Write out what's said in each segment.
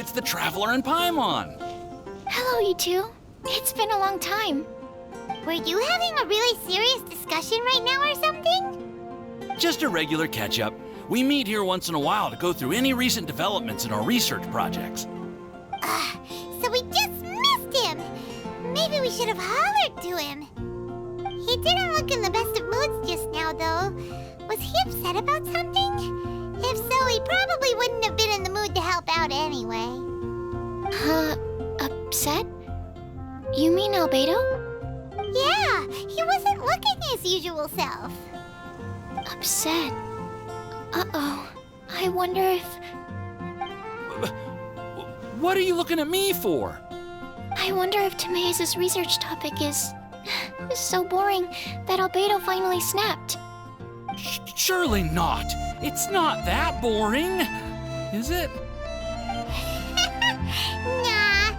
it's the Traveler and Paimon. Hello, you two. It's been a long time. Were you having a really serious discussion right now or something? Just a regular catch-up. We meet here once in a while to go through any recent developments in our research projects. So we just missed him! Maybe we should have hollered to him. He didn't look in the best of moods just now, though. Was he upset about something? If so, he probably wouldn't have been in the mood to help out anyway. Upset? You mean Albedo? Yeah, he wasn't looking his usual self. Upset. Uh-oh. I wonder if... What are you looking at me for? I wonder if Timaeus' research topic is so boring that Albedo finally snapped. Surely not. It's not that boring, is it? Nah.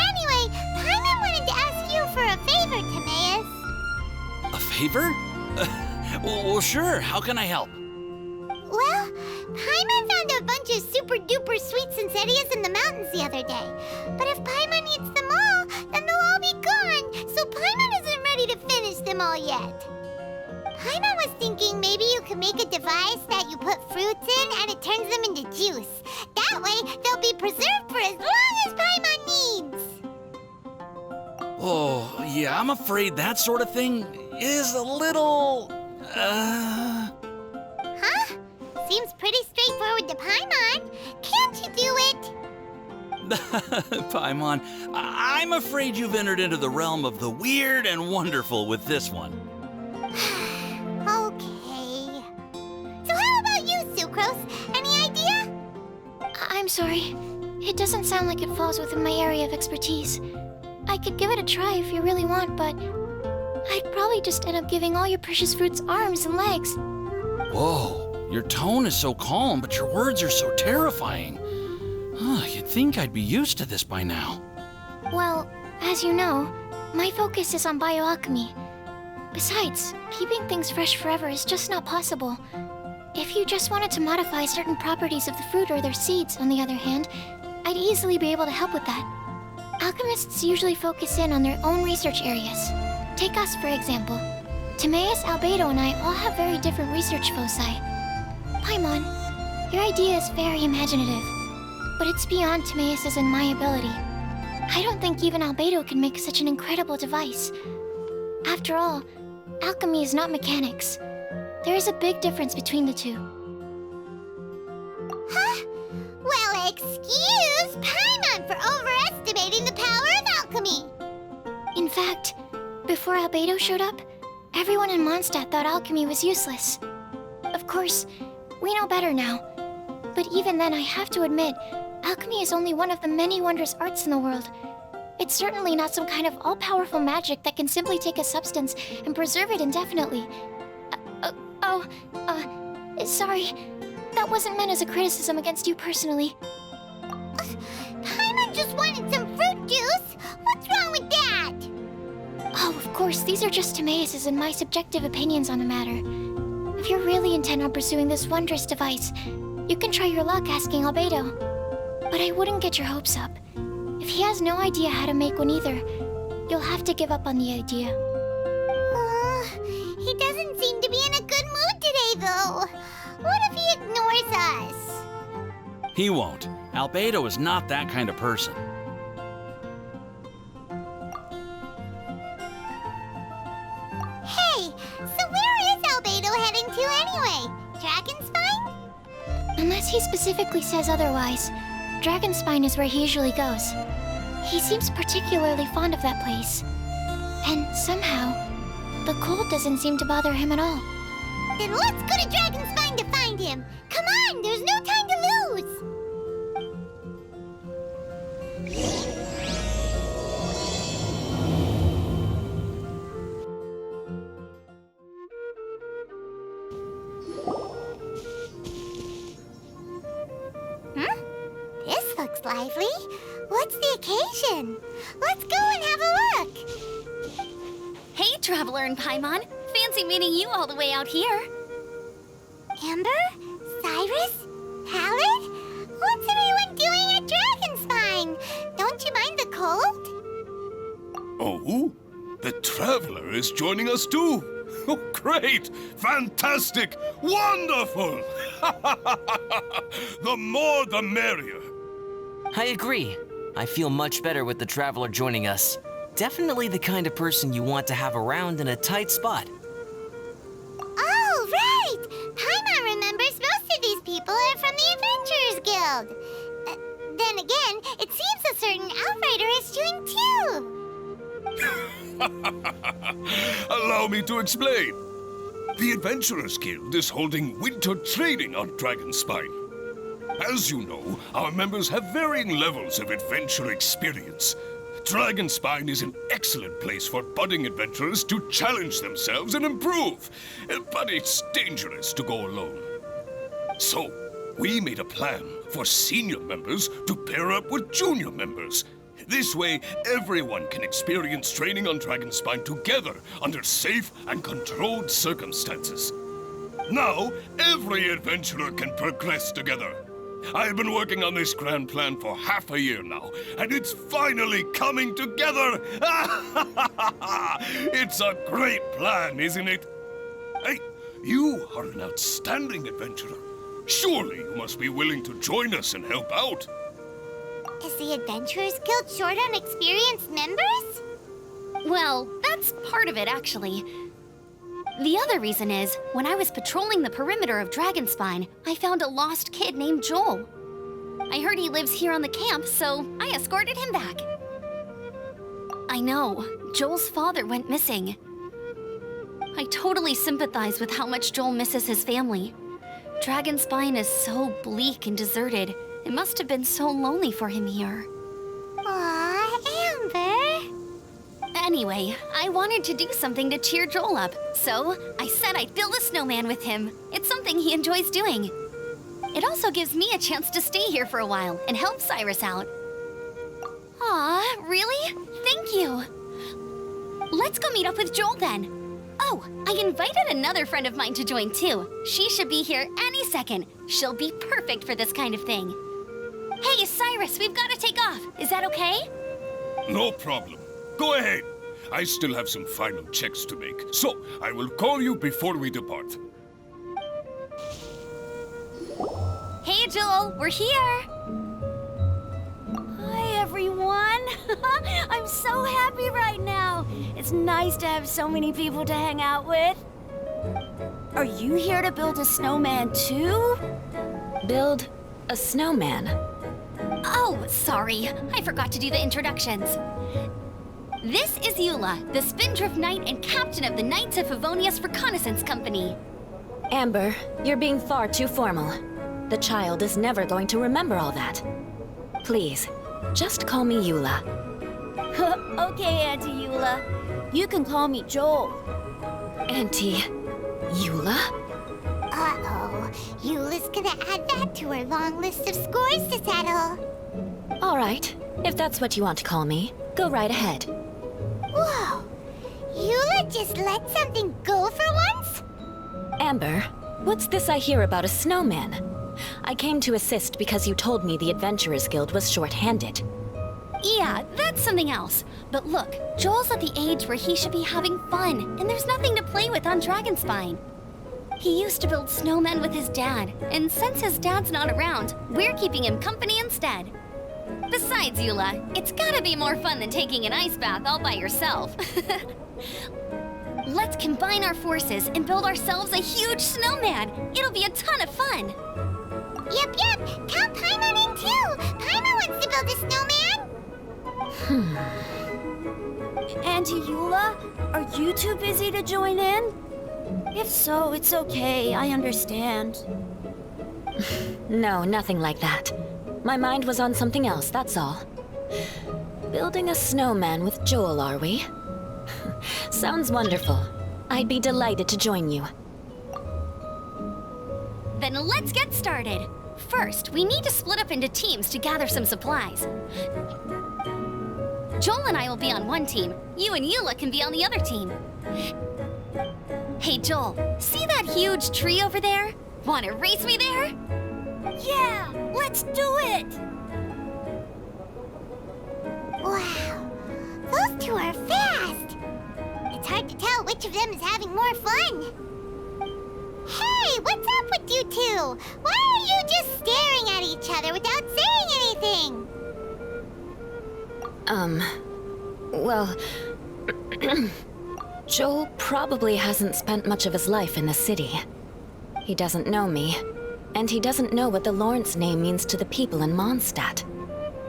Anyway, Paimon wanted to ask you for a favor, Timaeus. A favor? Well, sure. How can I help? Well, Paimon found a bunch of super-duper sweet Sincerias in the mountains the other day. But if Paimon eats them all, then they'll all be gone, so Paimon isn't ready to finish them all yet. Paimon was thinking maybe you could make a device that you put fruits in and it turns them into juice. That way, they'll be preserved for as long as Paimon needs. Oh, yeah, I'm afraid that sort of thing is a little... Huh? Seems pretty straightforward to Paimon. Can't you do it? Paimon, I'm afraid you've entered into the realm of the weird and wonderful with this one. Okay. So how about you, Sucrose? Any idea? I'm sorry. It doesn't sound like it falls within my area of expertise. I could give it a try if you really want, but I'd probably just end up giving all your precious fruits arms and legs. Whoa, your tone is so calm, but your words are so terrifying. You'd think I'd be used to this by now. Well, as you know, my focus is on bioalchemy. Besides, keeping things fresh forever is just not possible. If you just wanted to modify certain properties of the fruit or their seeds, on the other hand, I'd easily be able to help with that. Alchemists usually focus in on their own research areas. Take us, for example. Timaeus, Albedo, and I all have very different research foci. Paimon, your idea is very imaginative, but it's beyond Timaeus' and my ability. I don't think even Albedo can make such an incredible device. After all, alchemy is not mechanics. There is a big difference between the two. Huh? Well, excuse Paimon for overestimating the power of alchemy. In fact, before Albedo showed up, everyone in Mondstadt thought alchemy was useless. Of course, we know better now. But even then, I have to admit, alchemy is only one of the many wondrous arts in the world. It's certainly not some kind of all-powerful magic that can simply take a substance and preserve it indefinitely. Sorry. That wasn't meant as a criticism against you personally. Paimon just wanted some fruit juice. What's wrong with that? Oh, of course, these are just Timaeus' and my subjective opinions on the matter. If you're really intent on pursuing this wondrous device, you can try your luck asking Albedo. But I wouldn't get your hopes up. If he has no idea how to make one either, you'll have to give up on the idea. He doesn't seem to be in a good mood today, though. What if he ignores us? He won't. Albedo is not that kind of person. Hey, so where is Albedo heading to anyway? Dragonspine? Unless he specifically says otherwise, Dragonspine is where he usually goes. He seems particularly fond of that place. And somehow, the cold doesn't seem to bother him at all. Then let's go to Dragonspine to find him. Come on, there's no time to lose. This looks lively. What's the occasion? Let's go and have a look. Hey, Traveler and Paimon. Fancy meeting you all the way out here. Amber? Cyrus? Halid? What's everyone doing at Dragonspine? Oh? The Traveler is joining us too! Oh, great! Fantastic! Wonderful! The more the merrier! I agree. I feel much better with the Traveler joining us. Definitely the kind of person you want to have around in a tight spot. Oh, right! Paimon remembers most of these people are from the Adventurers Guild. Then again, it seems a certain Outrider is doing too. Allow me to explain. The Adventurers Guild is holding winter training on Dragonspine. As you know, our members have varying levels of adventure experience. Dragonspine is an excellent place for budding adventurers to challenge themselves and improve, but it's dangerous to go alone. So, we made a plan for senior members to pair up with junior members. This way, everyone can experience training on Dragonspine together under safe and controlled circumstances. Now, every adventurer can progress together. I've been working on this grand plan for half a year now, and it's finally coming together! It's a great plan, isn't it? Hey, you are an outstanding adventurer. Surely you must be willing to join us and help out. Is the Adventurers Guild short on experienced members? Well, that's part of it, actually. The other reason is, when I was patrolling the perimeter of Dragonspine, I found a lost kid named Joel. I heard he lives here on the camp, so I escorted him back. I know, Joel's father went missing. I totally sympathize with how much Joel misses his family. Dragonspine is so bleak and deserted. It must have been so lonely for him here. Aw, Amber. Anyway, I wanted to do something to cheer Joel up, so I said I'd build a snowman with him. It's something he enjoys doing. It also gives me a chance to stay here for a while and help Cyrus out. Aw, really? Thank you. Let's go meet up with Joel then. Oh, I invited another friend of mine to join too. She should be here any second. She'll be perfect for this kind of thing. Hey, Cyrus, we've got to take off. Is that okay? No problem. Go ahead. I still have some final checks to make, so I will call you before we depart. Hey, Joel, we're here. Hi, everyone. I'm so happy right now. It's nice to have so many people to hang out with. Are you here to build a snowman too? Build a snowman? Oh, sorry. I forgot to do the introductions. This is Eula, the Spindrift Knight and captain of the Knights of Favonius Reconnaissance Company. Amber, you're being far too formal. The child is never going to remember all that. Please, just call me Eula. Okay, Auntie Eula. You can call me Joel. Auntie Eula? Uh-oh. Eula's gonna add that to her long list of scores to settle. All right, if that's what you want to call me, go right ahead. Whoa! Eula just let something go for once? Amber, what's this I hear about a snowman? I came to assist because you told me the Adventurers Guild was short-handed. Yeah, that's something else. But look, Joel's at the age where he should be having fun, and there's nothing to play with on Dragonspine. He used to build snowmen with his dad, and since his dad's not around, we're keeping him company instead. Besides, Eula, it's gotta be more fun than taking an ice bath all by yourself. Let's combine our forces and build ourselves a huge snowman. It'll be a ton of fun. Yep. Count Paimon in too. Paimon wants to build a snowman. Auntie Eula, are you too busy to join in? If so, it's okay. I understand. No, nothing like that. My mind was on something else, that's all. Building a snowman with Joel, are we? Sounds wonderful. I'd be delighted to join you. Then let's get started. First, we need to split up into teams to gather some supplies. Joel and I will be on one team. You and Eula can be on the other team. Hey, Joel, see that huge tree over there? Wanna race me there? Yeah, let's do it! Wow. Those two are very each of them is having more fun. Hey, what's up with you two? Why are you just staring at each other without saying anything? Well... Joel probably hasn't spent much of his life in the city. He doesn't know me, and he doesn't know what the Lawrence name means to the people in Mondstadt.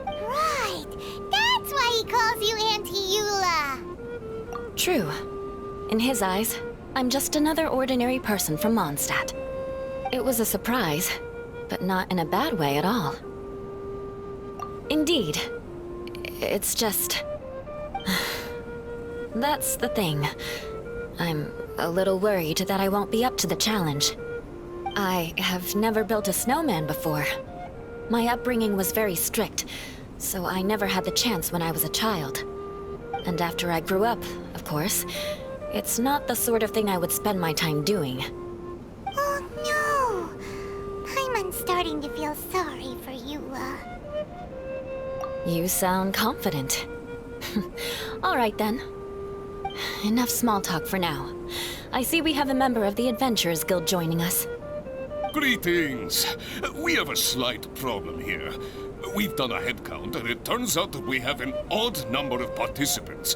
Right, that's why he calls you Auntie Eula. True. In his eyes, I'm just another ordinary person from Mondstadt. It was a surprise, but not in a bad way at all. Indeed. It's just... That's the thing. I'm a little worried that I won't be up to the challenge. I have never built a snowman before. My upbringing was very strict, so I never had the chance when I was a child. And after I grew up, of course, it's not the sort of thing I would spend my time doing. Oh no! Paimon's starting to feel sorry for Eula. You sound confident. All right then. Enough small talk for now. I see we have a member of the Adventurers Guild joining us. Greetings. We have a slight problem here. We've done a head count, and it turns out that we have an odd number of participants.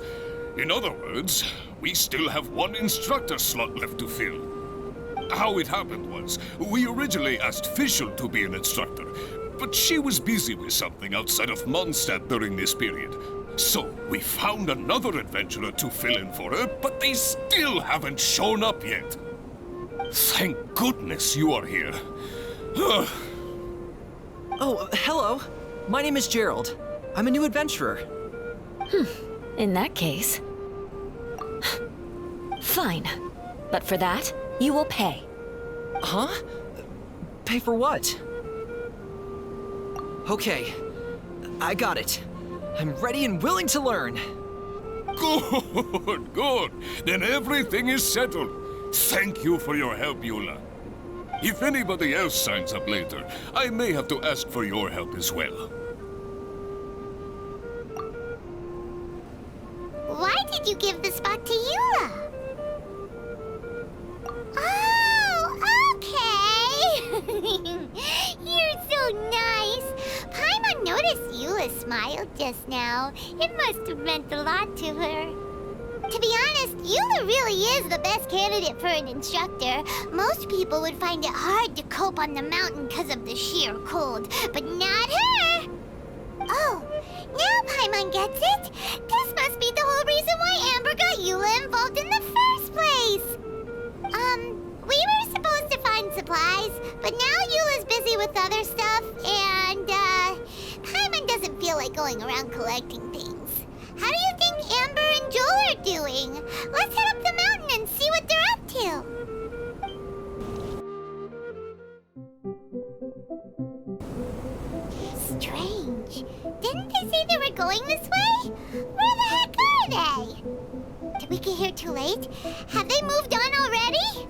In other words, we still have one instructor slot left to fill. How it happened was, we originally asked Fischl to be an instructor, but she was busy with something outside of Mondstadt during this period. So, we found another adventurer to fill in for her, but they still haven't shown up yet. Thank goodness you are here. Oh, hello. My name is Gerald. I'm a new adventurer. In that case... Fine. But for that, you will pay. Huh? Pay for what? Okay. I got it. I'm ready and willing to learn. Good, good. Then everything is settled. Thank you for your help, Eula. If anybody else signs up later, I may have to ask for your help as well. Why did you give the spot to Eula? Oh, okay! You're so nice! Paimon noticed Eula smiled just now. It must have meant a lot to her. To be honest, Eula really is the best candidate for an instructor. Most people would find it hard to cope on the mountain because of the sheer cold, but not her! Oh, now Paimon gets it! This must be the whole reason why Amber got Eula involved in the first place! We were supposed to find supplies, but now Eula's busy with other stuff, and, Paimon doesn't feel like going around collecting things. How do you think Amber and Joel are doing? Let's head up the mountain and see what they're up to. Strange. Didn't they say they were going this way? Where the heck are they? Did we get here too late? Have they moved on already?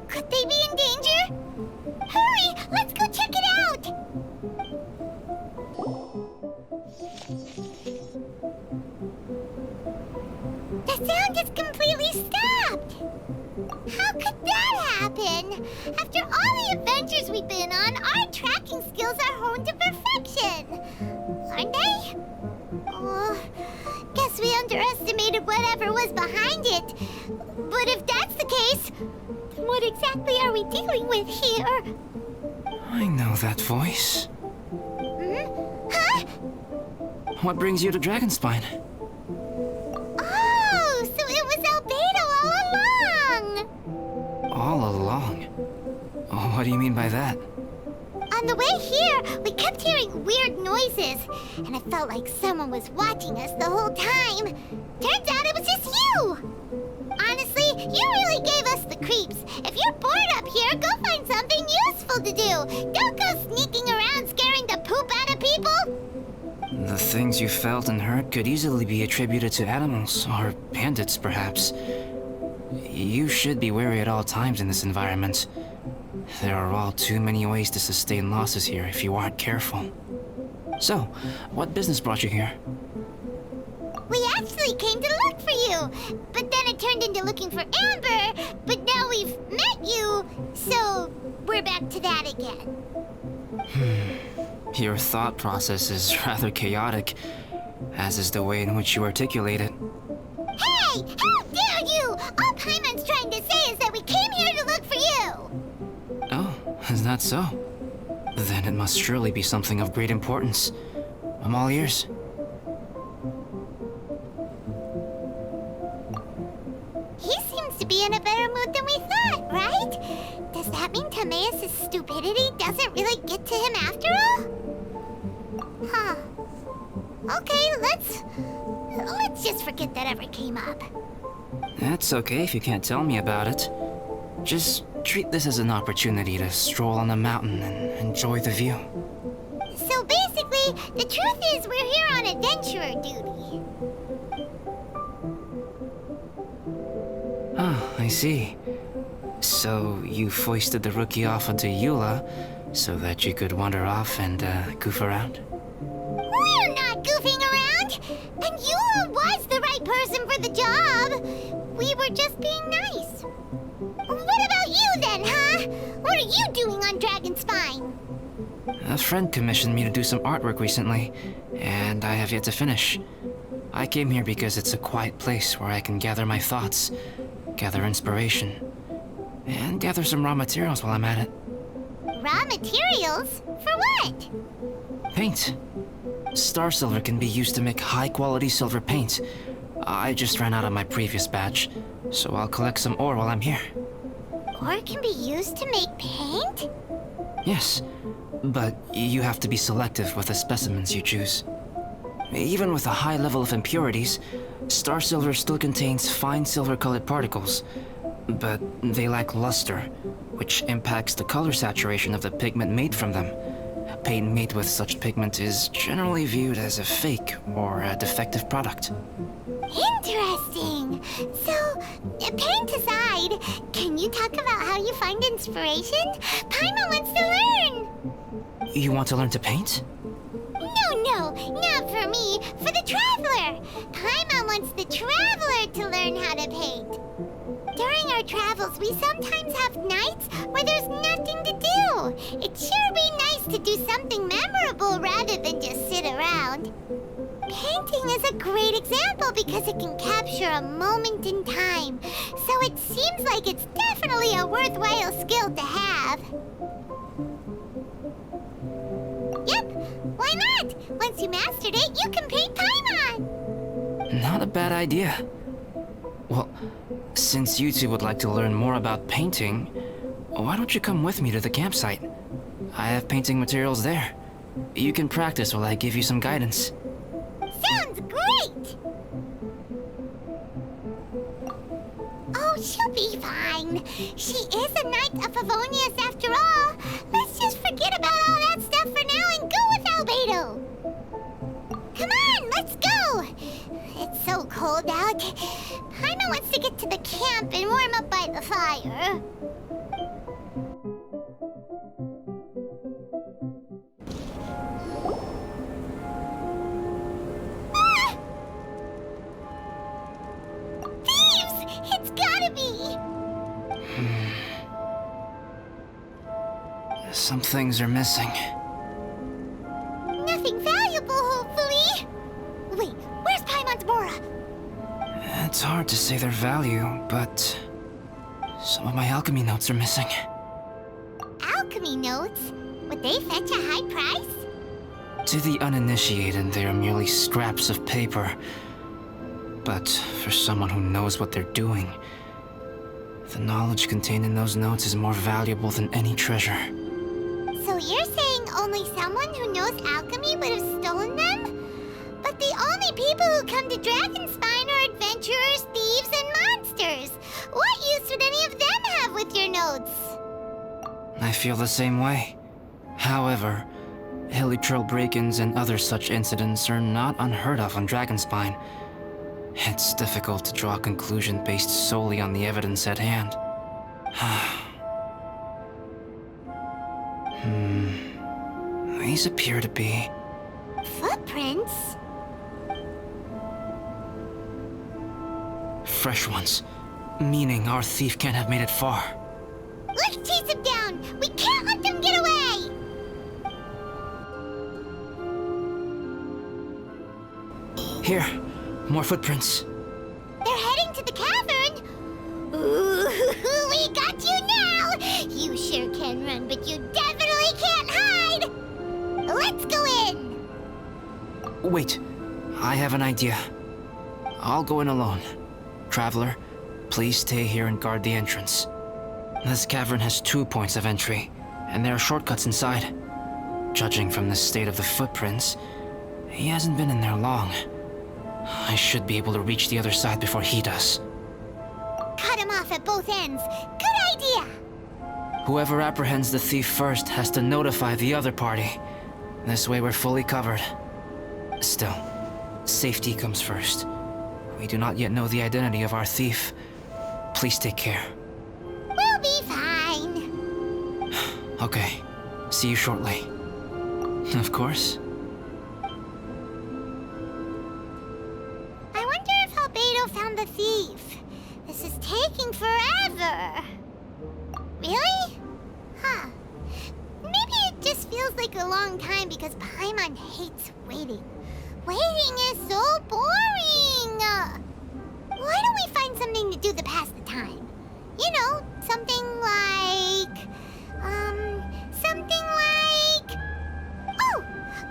Could they be in danger? Hurry! Let's go check it out! The sound just completely stopped! How could that happen? After all the adventures we've been on, our tracking skills are honed to perfection! Aren't they? Oh, guess we underestimated whatever was behind it. But if that's the case, then what exactly are we dealing with here? I know that voice. Huh? What brings you to Dragonspine? Oh, so it was Albedo all along! All along? Oh, what do you mean by that? On the way here, we kept hearing weird noises, and it felt like someone was watching us the whole time. Turns out it was just you! Honestly, you really gave us the creeps. If you're bored up here, go find something useful to do. Don't go sneaking around scaring the poop out of people. The things you felt and heard could easily be attributed to animals, or bandits, perhaps. You should be wary at all times in this environment. There are all too many ways to sustain losses here if you aren't careful. So, what business brought you here? We actually came to look for you, but then it turned into looking for Amber, but now we've met you, so we're back to that again. Your thought process is rather chaotic, as is the way in which you articulate it. Hey! How dare you! All Paimon's trying to say is that we came here to look for you! Oh, is that so? Then it must surely be something of great importance. I'm all ears. He seems to be in a better mood than we thought, right? Does that mean Timaeus' stupidity doesn't really get to him after all? Huh. Okay, let's just forget that ever came up. That's okay if you can't tell me about it. Just treat this as an opportunity to stroll on the mountain and enjoy the view. So basically, the truth is we're here on adventurer duty. Oh, I see. So you foisted the rookie off onto Eula so that you could wander off and goof around? We're not goofing around! And Eula was the right person for the job! We were just being nice. What about you then, huh? What are you doing on Dragonspine? A friend commissioned me to do some artwork recently, and I have yet to finish. I came here because it's a quiet place where I can gather my thoughts, gather inspiration, and gather some raw materials while I'm at it. Raw materials? For what? Paint. Star silver can be used to make high-quality silver paint. I just ran out of my previous batch, so I'll collect some ore while I'm here. Ore can be used to make paint? Yes, but you have to be selective with the specimens you choose. Even with a high level of impurities, star silver still contains fine silver-colored particles, but they lack luster, which impacts the color saturation of the pigment made from them. Paint made with such pigment is generally viewed as a fake or a defective product. Interesting. So, paint aside, can you talk about how you find inspiration? Paimon wants to learn! You want to learn to paint? No, not for me. For the Traveler. Paimon wants the Traveler to learn how to paint. During our travels, we sometimes have nights where there's nothing to do. It'd sure be nice to do something memorable rather than just sit around. Painting is a great example because it can capture a moment in time, so it seems like it's definitely a worthwhile skill to have. Yep, why not? Once you mastered it, you can paint Paimon! Not a bad idea. Well, since you two would like to learn more about painting, why don't you come with me to the campsite? I have painting materials there. You can practice while I give you some guidance. Sounds great! Oh, she'll be fine. She is a Knight of Favonius after all. Let's just forget about all that stuff for now and go with Albedo. Come on, let's go! It's so cold out. Paimon wants to get to the camp and warm up by the fire. It's gotta be! Some things are missing. Nothing valuable, hopefully! Wait, where's Paimon's Mora? It's hard to say their value, but some of my alchemy notes are missing. Alchemy notes? Would they fetch a high price? To the uninitiated, they are merely scraps of paper. But for someone who knows what they're doing, the knowledge contained in those notes is more valuable than any treasure. So you're saying only someone who knows alchemy would have stolen them? But the only people who come to Dragonspine are adventurers, thieves, and monsters. What use would any of them have with your notes? I feel the same way. However, Hilichurl break-ins and other such incidents are not unheard of on Dragonspine. It's difficult to draw a conclusion based solely on the evidence at hand. These appear to be footprints. Fresh ones. Meaning our thief can't have made it far. Let's chase him down! We can't let them get away! Here, more footprints. They're heading to the cavern! Ooh, we got you now! You sure can run, but you definitely can't hide! Let's go in! Wait, I have an idea. I'll go in alone. Traveler, please stay here and guard the entrance. This cavern has 2 points of entry, and there are shortcuts inside. Judging from the state of the footprints, he hasn't been in there long. I should be able to reach the other side before he does. Cut him off at both ends. Good idea! Whoever apprehends the thief first has to notify the other party. This way we're fully covered. Still, safety comes first. We do not yet know the identity of our thief. Please take care. We'll be fine. Okay, see you shortly. Of course. I wonder if Albedo found the thief. This is taking forever. Really? Huh. Maybe it just feels like a long time because Paimon hates waiting. Waiting is so boring! Why don't we find something to do to pass the time? You know, something like... Oh!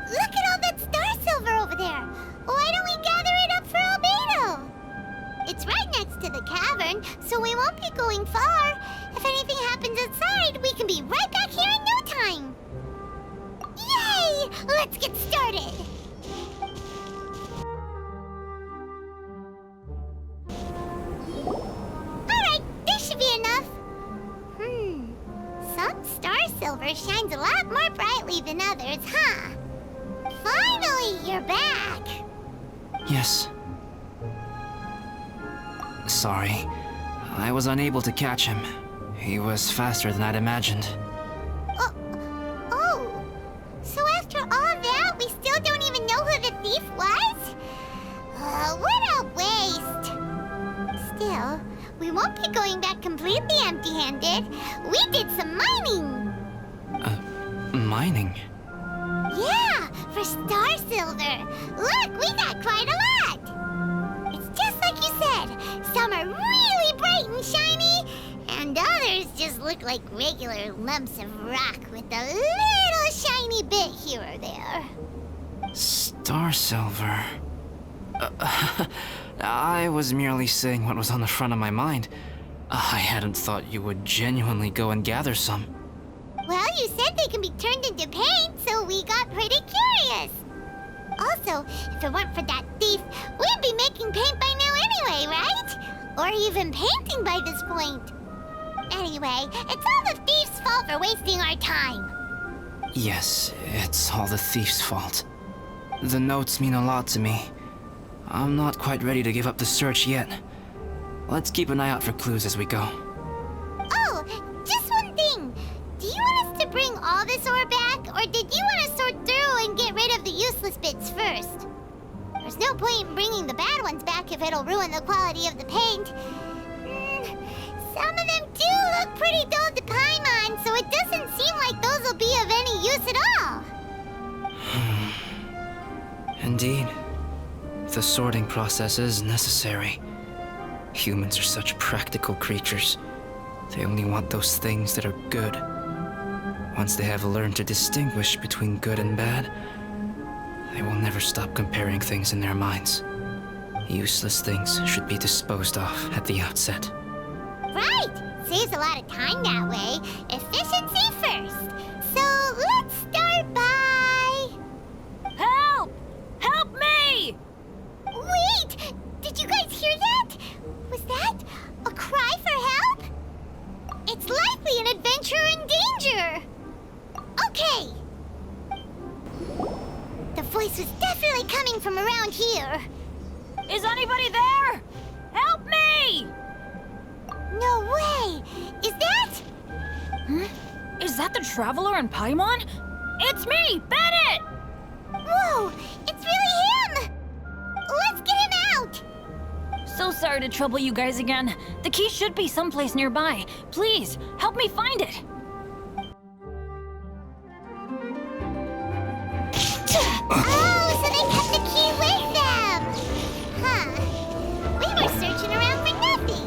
Look at all that star silver over there! Why don't we gather it up for Albedo? It's right next to the cavern, so we won't be going far. If anything happens outside, we can be right back here in no time. Yay! Let's get started! Alright, this should be enough. Some star silver shines a lot more brightly than others, huh? Finally, you're back! Yes. Sorry. I was unable to catch him. He was faster than I'd imagined. Oh. So after all that, we still don't even know who the thief was? What a waste! Still, we won't be going back completely empty-handed. We did some mining! Mining? Yeah, for star silver. Look, we got quite a lot! It's just like you said. Some are really bright and shiny, and others just look like regular lumps of rock with a little shiny bit here or there. Star silver. I was merely saying what was on the front of my mind. I hadn't thought you would genuinely go and gather some. Well, you said they can be turned into paint, so we got pretty curious. Also, if it weren't for that thief, we'd be making paint by now anyway, right? Or even painting by this point. Anyway, it's all the thief's fault for wasting our time. Yes, it's all the thief's fault. The notes mean a lot to me. I'm not quite ready to give up the search yet. Let's keep an eye out for clues as we go. Oh, just one thing. Do you want us to bring all this ore back, or did you want to sort through and get rid of the useless bits first? There's no point in bringing the bad ones back if it'll ruin the quality of the paint. Some of them do look pretty dull to Paimon, so it doesn't seem like those will be of any use at all. Indeed. The sorting process is necessary. Humans are such practical creatures. They only want those things that are good. Once they have learned to distinguish between good and bad, they will never stop comparing things in their minds. Useless things should be disposed of at the outset. Right! Saves a lot of time that way. Efficiency first. So let's start by... Help! Help me! Wait! Did you guys hear that? Was that a cry for help? It's likely an adventurer in danger! Okay! The voice was definitely coming from around here. Is anybody there? Help me! No way! Is that... Is that the Traveler and Paimon? It's me, Bennett! Whoa! It's really So sorry to trouble you guys again. The key should be someplace nearby. Please, help me find it. Oh, so they kept the key with them! Huh. We were searching around for nothing.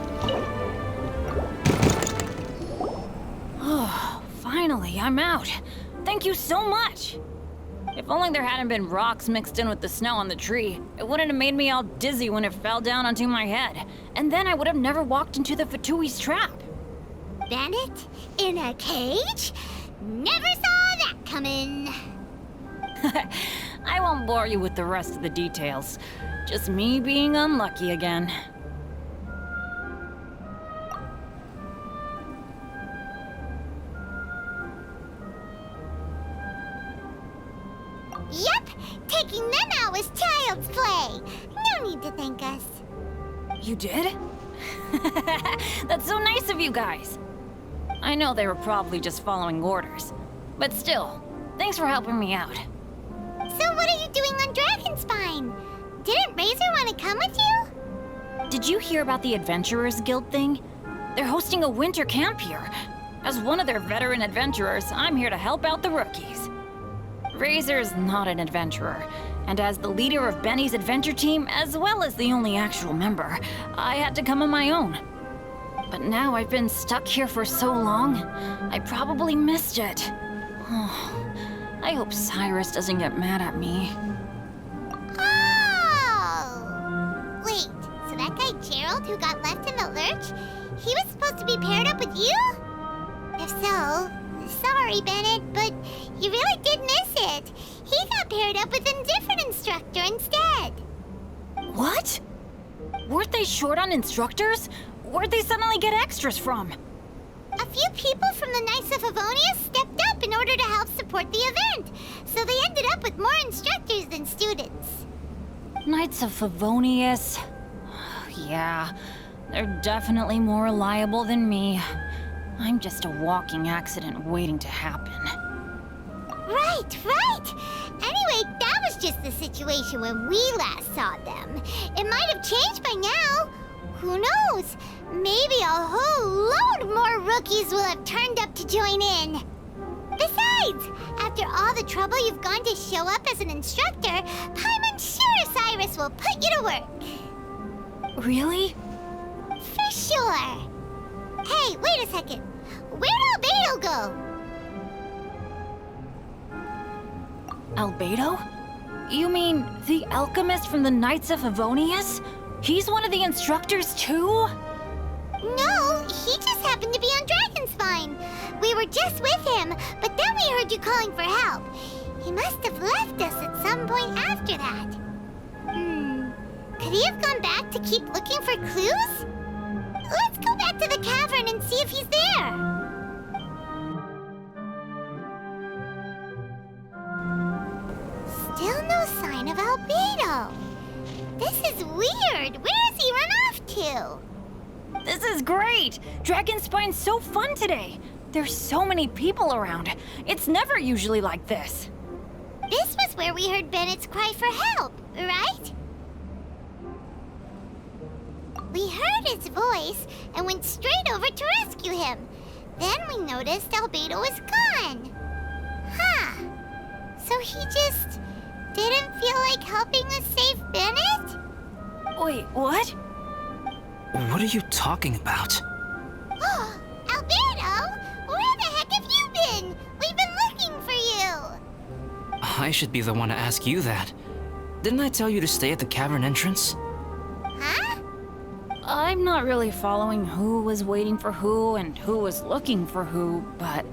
Oh, finally, I'm out. Thank you so much. If only there hadn't been rocks mixed in with the snow on the tree, it wouldn't have made me all dizzy when it fell down onto my head. And then I would have never walked into the Fatui's trap. Bennett? In a cage? Never saw that coming. I won't bore you with the rest of the details. Just me being unlucky again. Yep, taking them out was child's play. No need to thank us. You did? That's so nice of you guys. I know they were probably just following orders, but still, thanks for helping me out. So what are you doing on Dragonspine? Didn't Razor want to come with you? Did you hear about the Adventurers Guild thing? They're hosting a winter camp here. As one of their veteran adventurers, I'm here to help out the rookies. Razor's not an adventurer, and as the leader of Benny's adventure team, as well as the only actual member, I had to come on my own. But now I've been stuck here for so long, I probably missed it. I hope Cyrus doesn't get mad at me. Oh! Wait, so that guy Gerald who got left in the lurch, he was supposed to be paired up with you? If so, sorry, Bennett, but you really did miss it. He got paired up with a different instructor instead. What? Weren't they short on instructors? Where'd they suddenly get extras from? A few people from the Knights of Favonius stepped up in order to help support the event, so they ended up with more instructors than students. Knights of Favonius? Yeah, they're definitely more reliable than me. I'm just a walking accident waiting to happen. Right. Anyway, that was just the situation when we last saw them. It might have changed by now. Who knows? Maybe a whole load more rookies will have turned up to join in. Besides, after all the trouble you've gone to show up as an instructor, Paimon's sure Cyrus will put you to work. Really? For sure. Hey, wait a second. Where'd Albedo go? Albedo? You mean the alchemist from the Knights of Favonius? He's one of the instructors too? No, he just happened to be on Dragonspine. We were just with him, but then we heard you calling for help. He must have left us at some point after that. Could he have gone back to keep looking for clues? Let's go back to the cavern and see if he's there. Still no sign of Albedo. This is weird. Where has he run off to? This is great! Dragonspine's so fun today! There's so many people around. It's never usually like this. This was where we heard Bennett's cry for help, right? We heard his voice and went straight over to rescue him. Then we noticed Albedo was gone. Huh. So he just didn't feel like helping us save Bennett? Wait, what? What are you talking about? Oh, Albedo! Where the heck have you been? We've been looking for you! I should be the one to ask you that. Didn't I tell you to stay at the cavern entrance? Huh? I'm not really following who was waiting for who and who was looking for who, but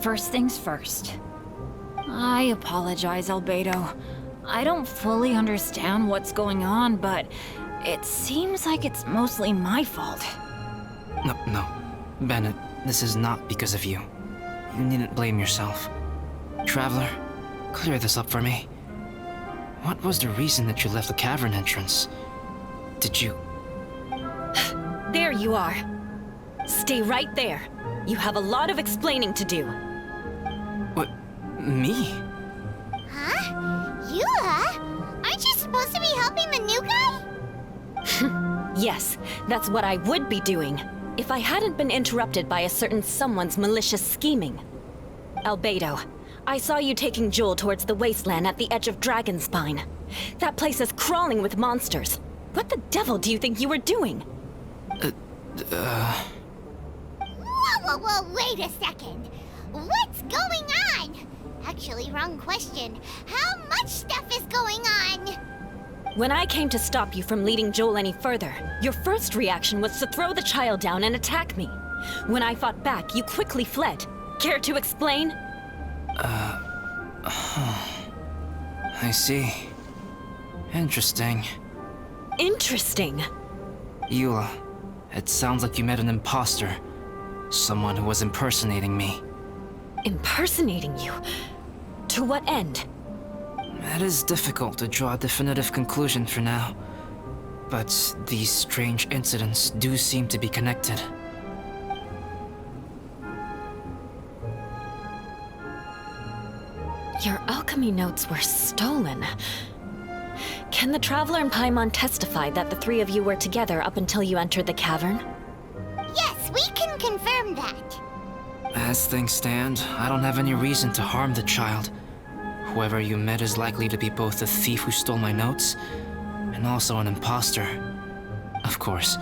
first things first. I apologize, Albedo. I don't fully understand what's going on, but it seems like it's mostly my fault. No. Bennett, this is not because of you. You needn't blame yourself. Traveler, clear this up for me. What was the reason that you left the cavern entrance? Did you... There you are. Stay right there. You have a lot of explaining to do. What? Me? Huh? You, huh? Aren't you supposed to be helping the new guy? Yes, that's what I would be doing, if I hadn't been interrupted by a certain someone's malicious scheming. Albedo, I saw you taking Joel towards the wasteland at the edge of Dragonspine. That place is crawling with monsters. What the devil do you think you were doing? Whoa, wait a second. What's going on? Actually, wrong question. How much stuff is going on? When I came to stop you from leading Joel any further, your first reaction was to throw the child down and attack me. When I fought back, you quickly fled. Care to explain? I see. Interesting. Interesting. Eula, it sounds like you met an imposter. Someone who was impersonating me. Impersonating you? To what end? It is difficult to draw a definitive conclusion for now. But these strange incidents do seem to be connected. Your alchemy notes were stolen. Can the Traveler and Paimon testify that the three of you were together up until you entered the cavern? Yes, we can confirm that. As things stand, I don't have any reason to harm the child. Whoever you met is likely to be both the thief who stole my notes, and also an imposter. Of course,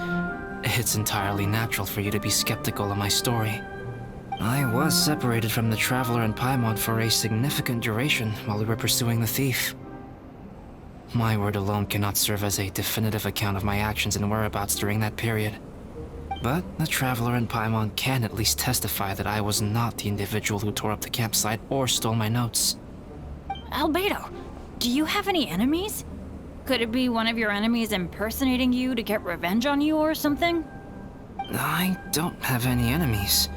it's entirely natural for you to be skeptical of my story. I was separated from the Traveler and Paimon for a significant duration while we were pursuing the thief. My word alone cannot serve as a definitive account of my actions and whereabouts during that period. But the Traveler and Paimon can at least testify that I was not the individual who tore up the campsite or stole my notes. Albedo, do you have any enemies? Could it be one of your enemies impersonating you to get revenge on you or something? I don't have any enemies,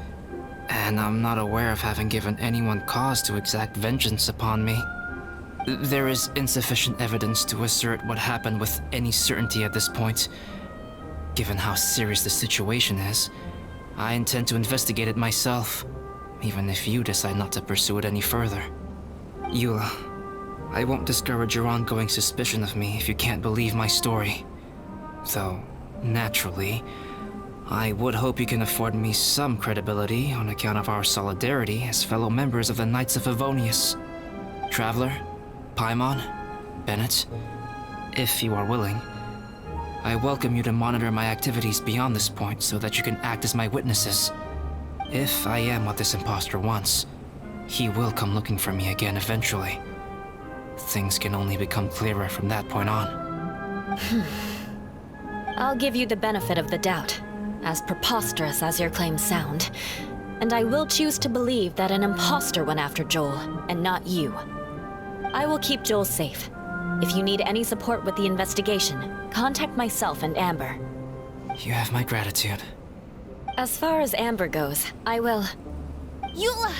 and I'm not aware of having given anyone cause to exact vengeance upon me. There is insufficient evidence to assert what happened with any certainty at this point. Given how serious the situation is, I intend to investigate it myself, even if you decide not to pursue it any further. Eula, I won't discourage your ongoing suspicion of me if you can't believe my story. Though, naturally, I would hope you can afford me some credibility on account of our solidarity as fellow members of the Knights of Favonius. Traveler, Paimon, Bennett, if you are willing, I welcome you to monitor my activities beyond this point so that you can act as my witnesses. If I am what this imposter wants, he will come looking for me again eventually. Things can only become clearer from that point on. I'll give you the benefit of the doubt, as preposterous as your claims sound. And I will choose to believe that an imposter went after Joel, and not you. I will keep Joel safe. If you need any support with the investigation, contact myself and Amber. You have my gratitude. As far as Amber goes, I will... Eula!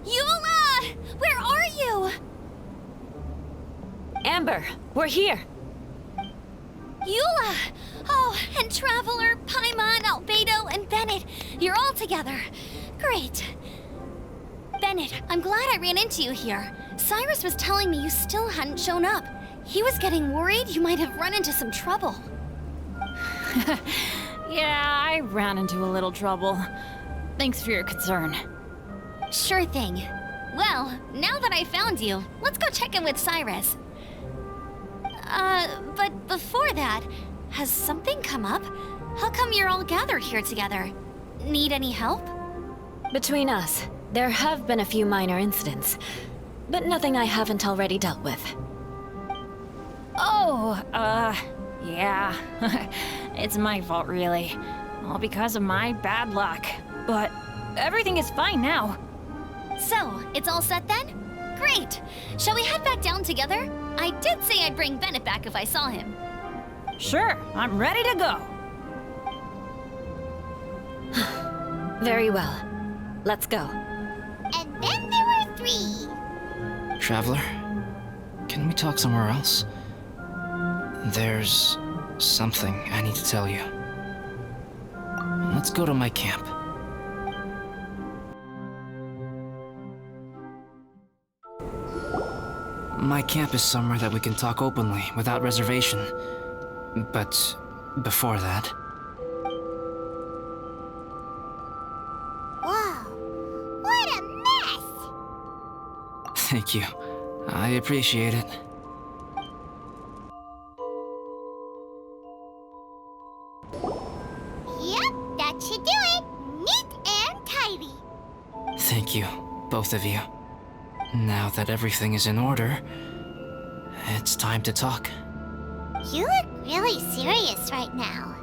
Eula! Where are you? Amber, we're here. Eula! Oh, and Traveler, Paimon, Albedo, and Bennett. You're all together. Great. Bennett, I'm glad I ran into you here. Cyrus was telling me you still hadn't shown up. He was getting worried you might have run into some trouble. Yeah, I ran into a little trouble. Thanks for your concern. Sure thing. Well, now that I found you, let's go check in with Cyrus. But before that, has something come up? How come you're all gathered here together? Need any help? Between us, there have been a few minor incidents, but nothing I haven't already dealt with. Oh, yeah. It's my fault, really. All because of my bad luck. But everything is fine now. So, it's all set then? Great! Shall we head back down together? I did say I'd bring Bennett back if I saw him. Sure, I'm ready to go. Very well. Let's go. And then there were 3. Traveler, can we talk somewhere else? There's something I need to tell you. Let's go to my camp. My camp is somewhere that we can talk openly, without reservation. But before that. Whoa, what a mess! Thank you. I appreciate it. Yep, that should do it. Neat and tidy. Thank you, both of you. Now that everything is in order, it's time to talk. You look really serious right now.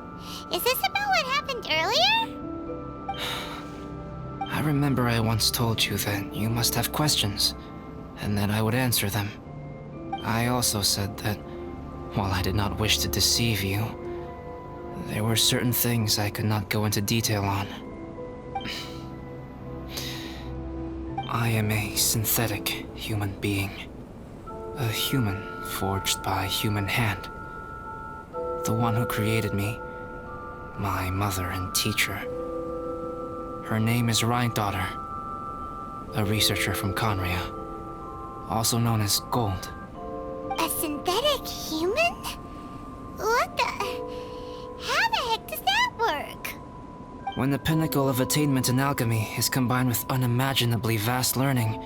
Is this about what happened earlier? I remember I once told you that you must have questions, and that I would answer them. I also said that, while I did not wish to deceive you, there were certain things I could not go into detail on. I am a synthetic human being. A human forged by human hand. The one who created me, my mother and teacher. Her name is Rhine-daughter, a researcher from Conria, also known as Gold. A synthetic human? What the... How the heck does that work? When the pinnacle of attainment in alchemy is combined with unimaginably vast learning,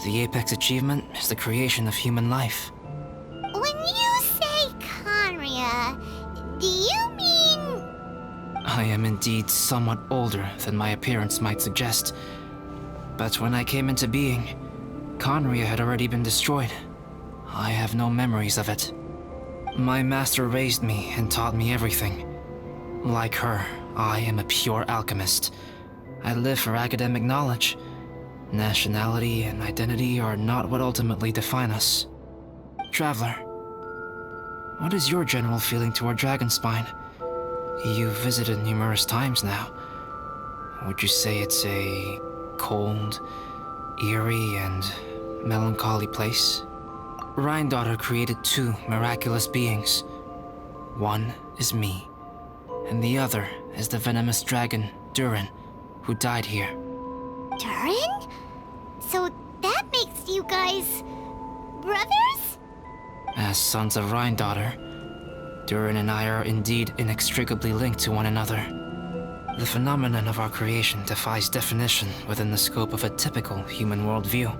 the apex achievement is the creation of human life. When you say Conria, do you mean... I am indeed somewhat older than my appearance might suggest, but when I came into being, Conria had already been destroyed. I have no memories of it. My master raised me and taught me everything. Like her, I am a pure alchemist. I live for academic knowledge. Nationality and identity are not what ultimately define us. Traveler, what is your general feeling toward Dragonspine? You've visited numerous times now. Would you say it's a cold, eerie, and melancholy place? Rhine-daughter created two miraculous beings. One is me, and the other is the venomous dragon, Durin, who died here. Durin? So that makes you guys... brothers? As sons of Rhine-daughter, Durin and I are indeed inextricably linked to one another. The phenomenon of our creation defies definition within the scope of a typical human worldview.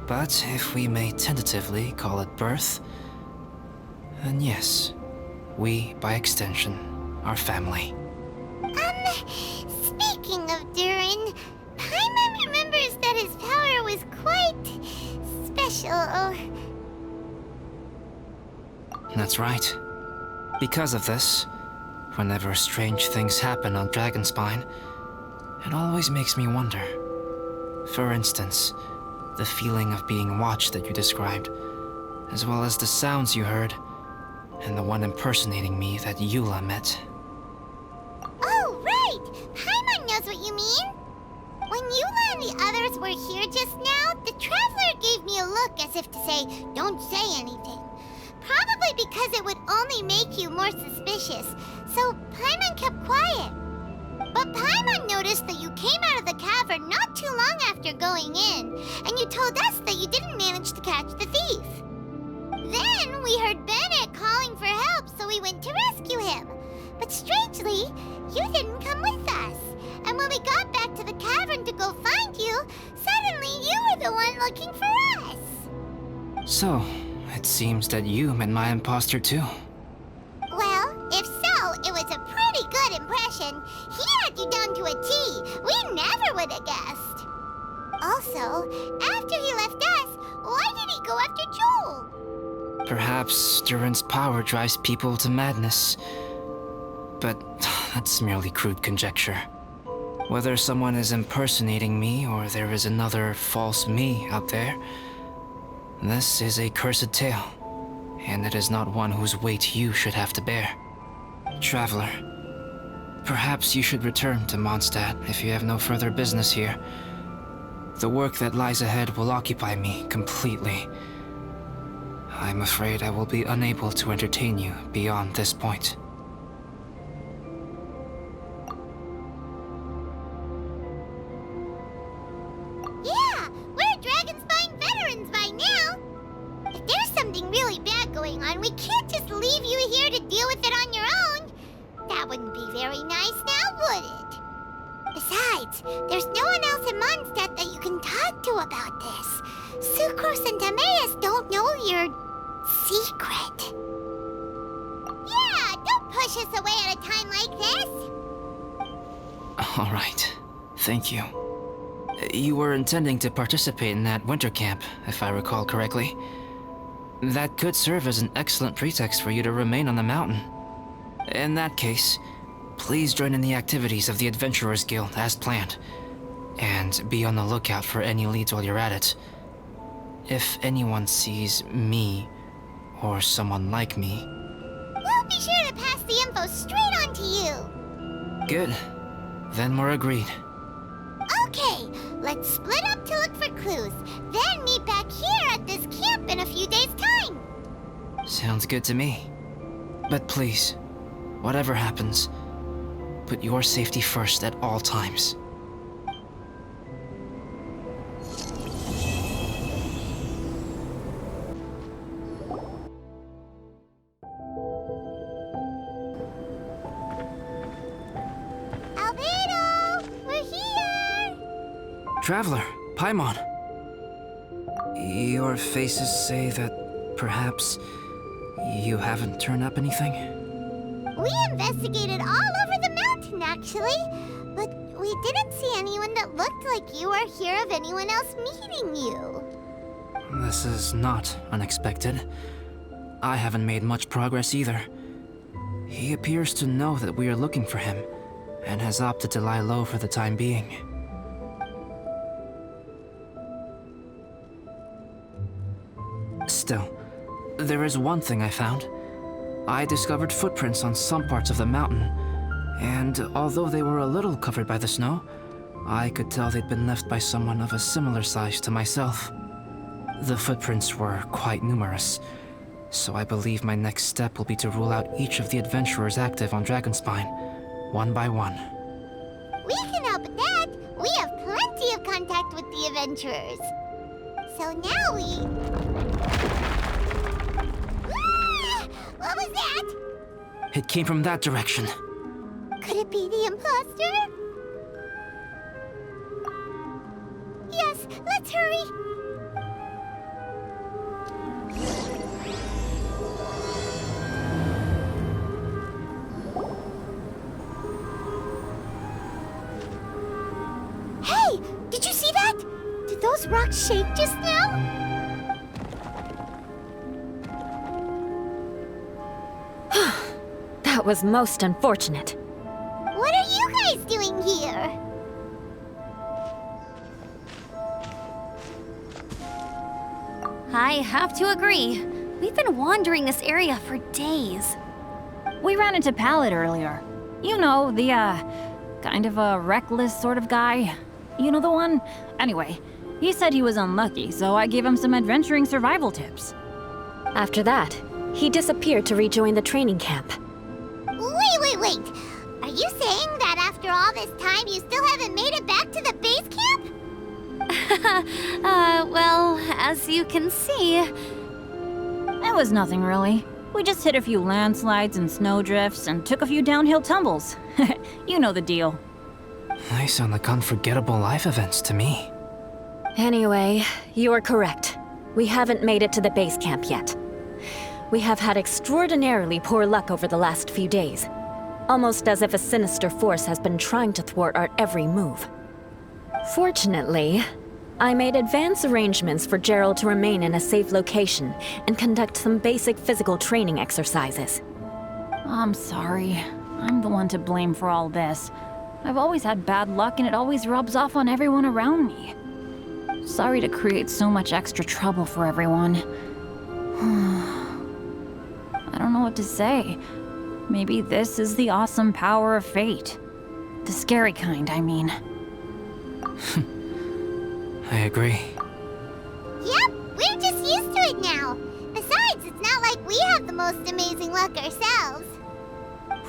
But if we may tentatively call it birth, then yes, we, by extension, are family. Speaking of Durin, Paimon remembers that his power was quite... special. That's right. Because of this, whenever strange things happen on Dragonspine, it always makes me wonder. For instance, the feeling of being watched that you described, as well as the sounds you heard, and the one impersonating me that Eula met. Oh, right! Paimon knows what you mean! When Eula and the others were here just now, the Traveler gave me a look as if to say, don't say anything. Probably because it would only make you more suspicious, so Paimon kept quiet. But Paimon noticed that you came out of the cavern not too long after going in, and you told us that you didn't manage to catch the thief. Then we heard Bennett calling for help, so we went to rescue him. But strangely, you didn't come with us. And when we got back to the cavern to go find you, suddenly you were the one looking for us. So, it seems that you met my imposter too. Well, if so, it was a pretty good impression. He had you down to a T. We never would have guessed. Also, after he left us, why did he go after Joel? Perhaps Durin's power drives people to madness. But that's merely crude conjecture. Whether someone is impersonating me or there is another false me out there, this is a cursed tale, and it is not one whose weight you should have to bear. Traveler, perhaps you should return to Mondstadt if you have no further business here. The work that lies ahead will occupy me completely. I'm afraid I will be unable to entertain you beyond this point. Yeah, we're Dragonspine veterans by now. If there's something really bad going going on. We can't just leave you here to deal with it on your own. That wouldn't be very nice now, would it? Besides, there's no one else in Mondstadt that you can talk to about this. Sucrose and Timaeus don't know your secret. Yeah, don't push us away at a time like this. All right. Thank you. You were intending to participate in that winter camp, if I recall correctly. That could serve as an excellent pretext for you to remain on the mountain. In that case, please join in the activities of the Adventurers Guild as planned, and be on the lookout for any leads while you're at it. If anyone sees me, or someone like me... We'll be sure to pass the info straight on to you. Good. Then we're agreed. Okay, let's split up to look for clues, then meet back here at this camp in a few days' time. Sounds good to me. But please, whatever happens, put your safety first at all times. Albedo, we're here! Traveler, Paimon. Your faces say that perhaps you haven't turned up anything? We investigated all over the mountain, actually. But we didn't see anyone that looked like you or hear of anyone else meeting you. This is not unexpected. I haven't made much progress either. He appears to know that we are looking for him, and has opted to lie low for the time being. Still, there is one thing I found. I discovered footprints on some parts of the mountain, and although they were a little covered by the snow, I could tell they'd been left by someone of a similar size to myself. The footprints were quite numerous, so I believe my next step will be to rule out each of the adventurers active on Dragonspine, one by one. We can help with that. We have plenty of contact with the adventurers. So now we... What was that? It came from that direction. Could it be the imposter? Yes, let's hurry. Hey, did you see that? Did those rocks shake just now? That was most unfortunate. What are you guys doing here? I have to agree. We've been wandering this area for days. We ran into Pallet earlier. You know, the, kind of a reckless sort of guy. You know the one? Anyway, he said he was unlucky, so I gave him some adventuring survival tips. After that, he disappeared to rejoin the training camp. Wait. Are you saying that after all this time you still haven't made it back to the base camp? Well, as you can see... It was nothing really. We just hit a few landslides and snowdrifts and took a few downhill tumbles. You know the deal. They sound like unforgettable life events to me. Anyway, you are correct. We haven't made it to the base camp yet. We have had extraordinarily poor luck over the last few days. Almost as if a sinister force has been trying to thwart our every move. Fortunately, I made advance arrangements for Gerald to remain in a safe location and conduct some basic physical training exercises. I'm sorry. I'm the one to blame for all this. I've always had bad luck and it always rubs off on everyone around me. Sorry to create so much extra trouble for everyone. I don't know what to say. Maybe this is the awesome power of fate. The scary kind, I mean. I agree. Yep, we're just used to it now. Besides, it's not like we have the most amazing luck ourselves.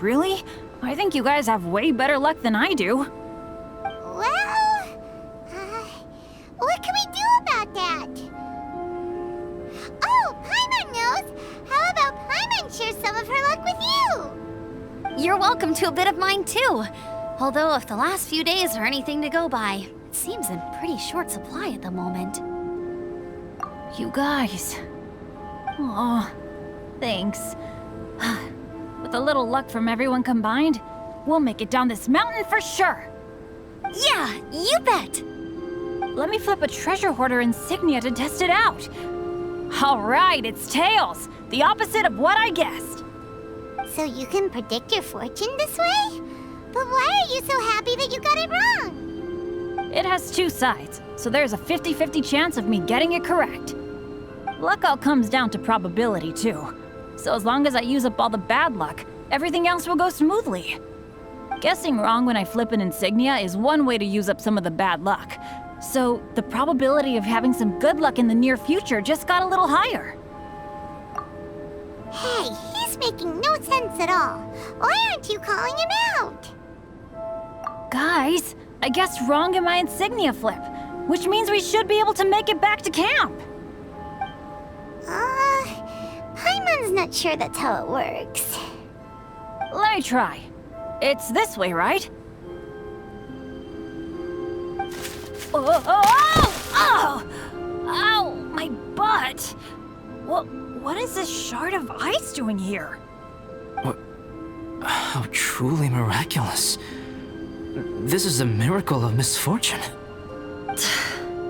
Really? I think you guys have way better luck than I do. Well, what can we do about that? Oh, Paimon knows! How you're welcome to a bit of mine too. Although if the last few days are anything to go by, it seems in pretty short supply at the moment. You guys. Oh, thanks. With a little luck from everyone combined, we'll make it down this mountain for sure. Yeah, you bet! Let me flip a treasure hoarder insignia to test it out. All right, it's tails. The opposite of what I guessed. So you can predict your fortune this way? But why are you so happy that you got it wrong? It has two sides, so there's a 50-50 chance of me getting it correct. Luck all comes down to probability, too. So as long as I use up all the bad luck, everything else will go smoothly. Guessing wrong when I flip an insignia is one way to use up some of the bad luck. So the probability of having some good luck in the near future just got a little higher. Hey, he's making no sense at all. Why aren't you calling him out? Guys, I guessed wrong in my insignia flip, which means we should be able to make it back to camp. Paimon's not sure that's how it works. Let me try. It's this way, right? Oh! Ow! My butt! What is this shard of ice doing here? What? How truly miraculous. This is a miracle of misfortune.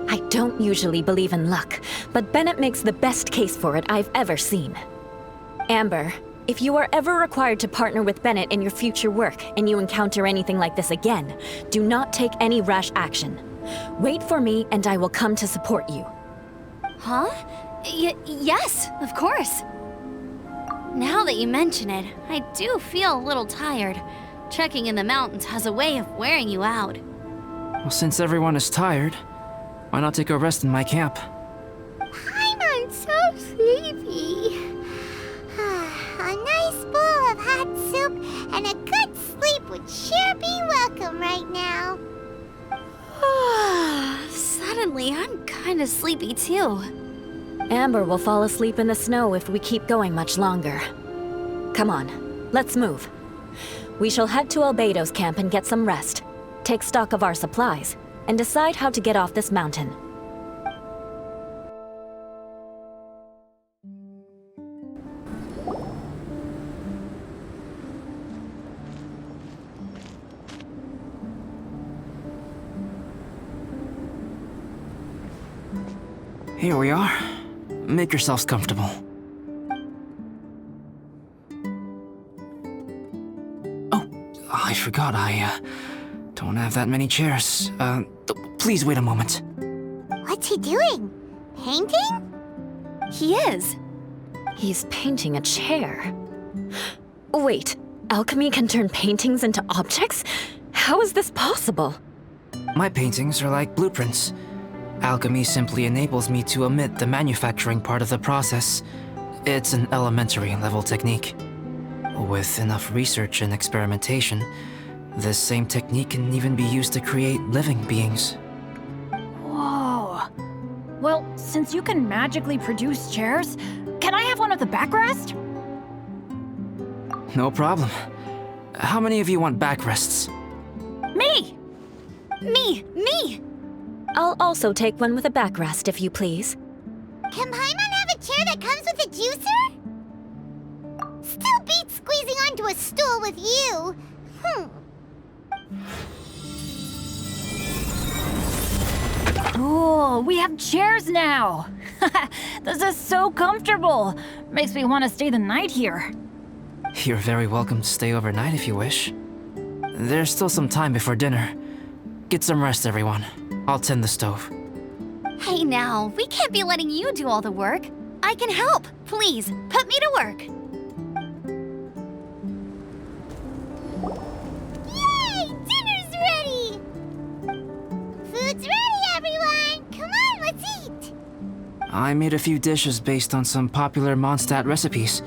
I don't usually believe in luck, but Bennett makes the best case for it I've ever seen. Amber, if you are ever required to partner with Bennett in your future work and you encounter anything like this again, do not take any rash action. Wait for me and I will come to support you. Huh? Yes, of course. Now that you mention it, I do feel a little tired. Trekking in the mountains has a way of wearing you out. Well, since everyone is tired, why not take a rest in my camp? Paimon's so sleepy. A nice bowl of hot soup and a good sleep would sure be welcome right now. Suddenly, I'm kind of sleepy too. Amber will fall asleep in the snow if we keep going much longer. Come on, let's move. We shall head to Albedo's camp and get some rest, take stock of our supplies, and decide how to get off this mountain. Here we are. Make yourselves comfortable. Oh, I forgot I don't have that many chairs. Please wait a moment. What's he doing? Painting? He is. He's painting a chair. Wait, alchemy can turn paintings into objects? How is this possible? My paintings are like blueprints. Alchemy simply enables me to omit the manufacturing part of the process. It's an elementary level technique. With enough research and experimentation, this same technique can even be used to create living beings. Whoa. Well, since you can magically produce chairs, can I have one with a backrest? No problem. How many of you want backrests? Me! Me! I'll also take one with a backrest, if you please. Can Paimon have a chair that comes with a juicer? Still beats squeezing onto a stool with you. Cool, we have chairs now! This is so comfortable! Makes me want to stay the night here. You're very welcome to stay overnight if you wish. There's still some time before dinner. Get some rest, everyone. I'll tend the stove. Hey now, we can't be letting you do all the work. I can help. Please, put me to work. Yay! Dinner's ready! Food's ready, everyone! Come on, let's eat! I made a few dishes based on some popular Mondstadt recipes.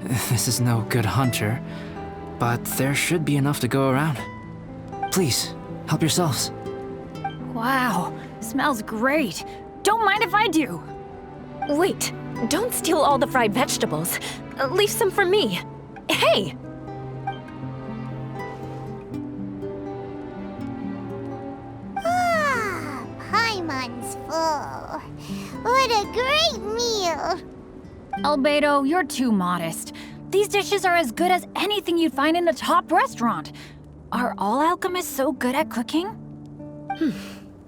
This is no good hunter, but there should be enough to go around. Please, help yourselves. Wow, smells great. Don't mind if I do. Wait, don't steal all the fried vegetables. Leave some for me. Hey! Paimon's full. What a great meal! Albedo, you're too modest. These dishes are as good as anything you'd find in a top restaurant. Are all alchemists so good at cooking?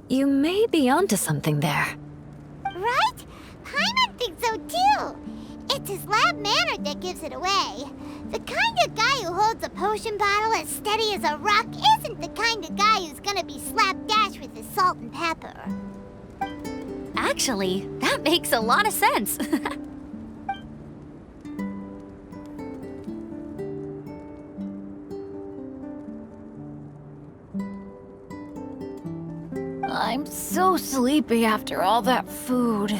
You may be onto something there. Right? Paimon thinks so too. It's his lab manner that gives it away. The kind of guy who holds a potion bottle as steady as a rock isn't the kind of guy who's gonna be slapdash with his salt and pepper. Actually, that makes a lot of sense. I'm so sleepy after all that food.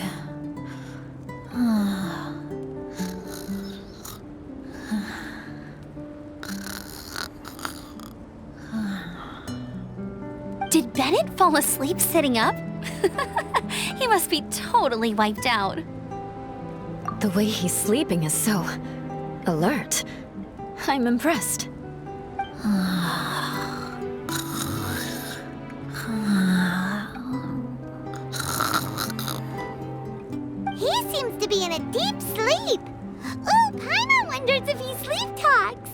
Did Bennett fall asleep sitting up? He must be totally wiped out. The way he's sleeping is so alert. I'm impressed. He seems to be in a deep sleep. Ooh, Paimon wonders if he sleep talks.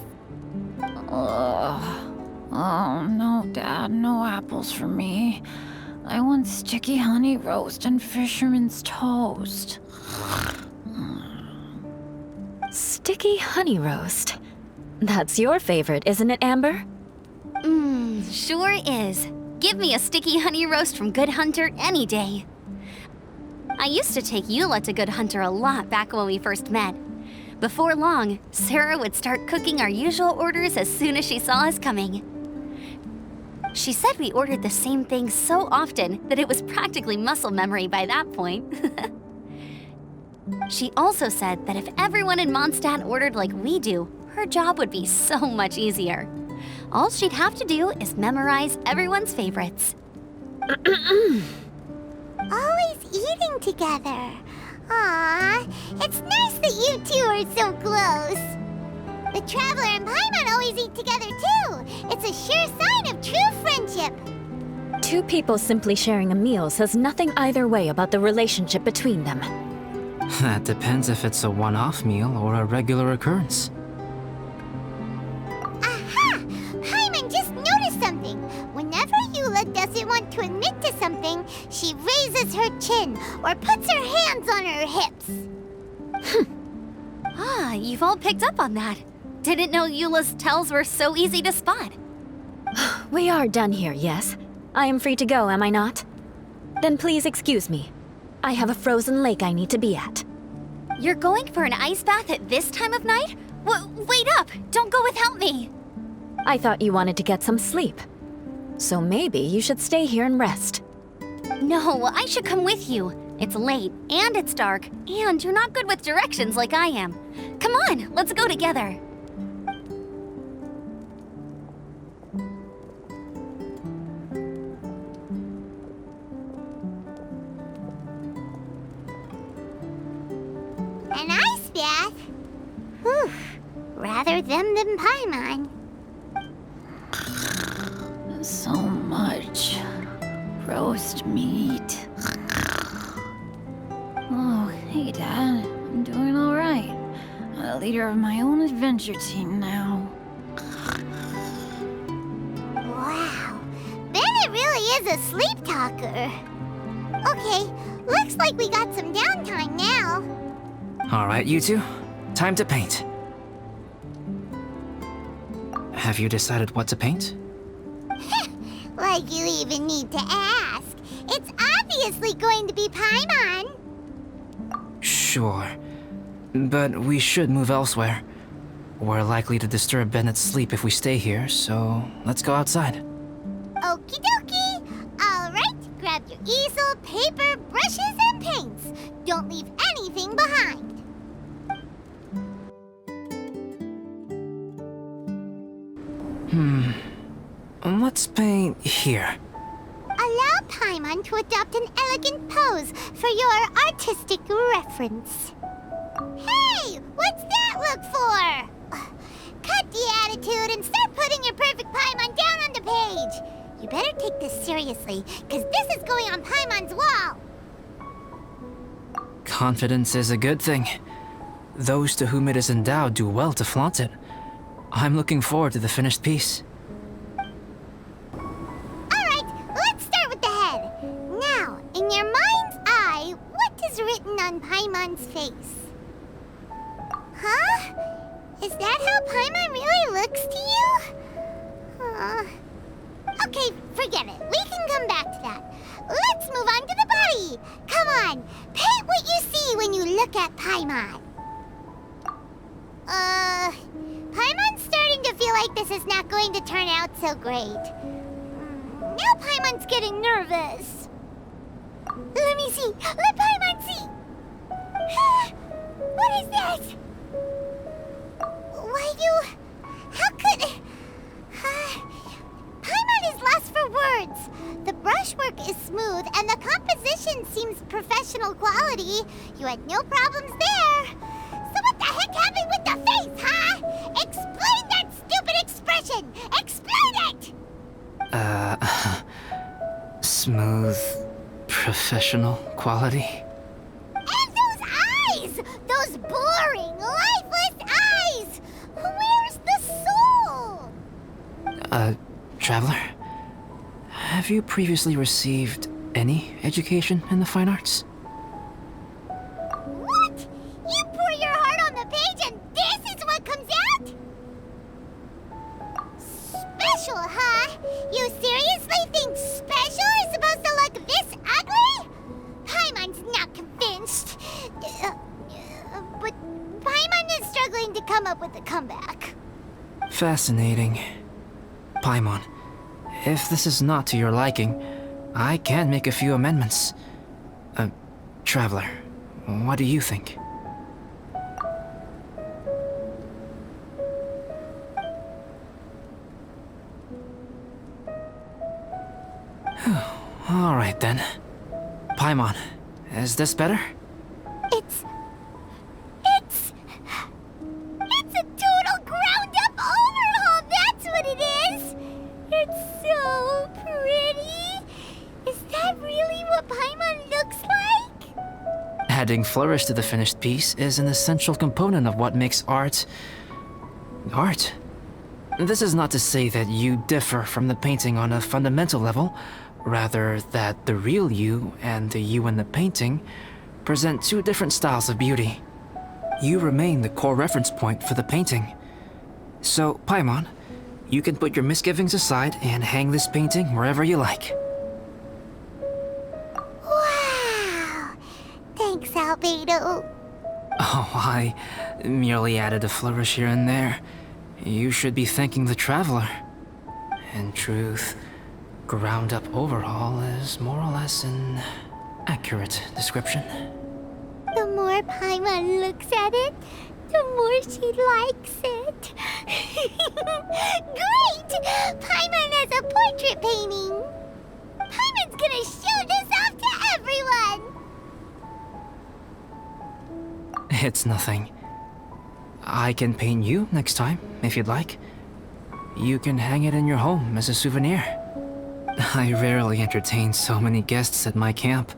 Oh, no, Dad, no apples for me. I want sticky honey roast and fisherman's toast. Sticky honey roast. That's your favorite, isn't it, Amber? Sure is. Give me a sticky honey roast from Good Hunter any day. I used to take Eula to Good Hunter a lot back when we first met. Before long, Sarah would start cooking our usual orders as soon as she saw us coming. She said we ordered the same thing so often that it was practically muscle memory by that point. She also said that if everyone in Mondstadt ordered like we do, her job would be so much easier. All she'd have to do is memorize everyone's favorites. Always eating together. Aww, it's nice that you two are so close. The Traveler and Paimon always eat together too. It's a sure sign of true friendship. Two people simply sharing a meal says nothing either way about the relationship between them. That depends if it's a one-off meal or a regular occurrence. Aha! Paimon just noticed something. Whenever Eula doesn't want to admit to something, she raises her chin or puts her hands on her hips. You've all picked up on that. Didn't know Eula's tells were so easy to spot. We are done here, yes? I am free to go, am I not? Then please excuse me. I have a frozen lake I need to be at. You're going for an ice bath at this time of night? Wait up! Don't go without me! I thought you wanted to get some sleep. So maybe you should stay here and rest. No, I should come with you. It's late, and it's dark, and you're not good with directions like I am. Come on, let's go together. An ice bath? Whew. Rather them than Paimon. So much roast meat. Oh, hey, Dad. I'm doing all right. I'm a leader of my own adventure team now. Wow. Bennett really is a sleep talker. Okay, looks like we got some downtime now. All right, you two. Time to paint. Have you decided what to paint? Like you even need to ask. It's obviously going to be Paimon. Sure. But we should move elsewhere. We're likely to disturb Bennett's sleep if we stay here, so let's go outside. Okie dokie. All right, grab your easel, paper, brushes, and paints. Don't leave anything behind. Let's paint here. Allow Paimon to adopt an elegant pose for your artistic reference. Hey, what's that look for? Cut the attitude and start putting your perfect Paimon down on the page. You better take this seriously, because this is going on Paimon's wall. Confidence is a good thing. Those to whom it is endowed do well to flaunt it. I'm looking forward to the finished piece. Alright, let's start with the head. Now, in your mind's eye, what is written on Paimon's face? Huh? Is that how Paimon really looks to you? Okay, forget it. We can come back to that. Let's move on to the body. Come on, paint what you see when you look at Paimon. Paimon's starting to feel like this is not going to turn out so great. Now Paimon's getting nervous. Let me see. Let Paimon see. What is that? How could... Paimon is lost for words. The brushwork is smooth and the composition seems professional quality. You had no problems there. So what the heck happened with the face, huh? Explain that stupid expression! Explain it! Smooth, professional quality. And those eyes! Those boring, lifeless eyes! Where's the soul? Traveler? Have you previously received any education in the fine arts? What? You pour your heart on the page and this is what comes out? Special, huh? You seriously think special is supposed to look this ugly? Paimon's not convinced. But Paimon is struggling to come up with a comeback. Fascinating. Paimon, if this is not to your liking, I can make a few amendments. Traveler, what do you think? All right then. Paimon, is this better? It's a total ground-up overhaul, that's what it is! It's so pretty! Is that really what Paimon looks like? Adding flourish to the finished piece is an essential component of what makes art... art. This is not to say that you differ from the painting on a fundamental level, rather that the real you and the you in the painting present two different styles of beauty. You remain the core reference point for the painting. So, Paimon, you can put your misgivings aside and hang this painting wherever you like. Wow! Thanks, Albedo. Oh, I merely added a flourish here and there. You should be thanking the Traveler. In truth, ground-up overhaul is more or less an accurate description. The more Paimon looks at it, the more she likes it. Great! Paimon has a portrait painting. Paimon's gonna show this off to everyone. It's nothing. I can paint you next time, if you'd like. You can hang it in your home as a souvenir. I rarely entertain so many guests at my camp.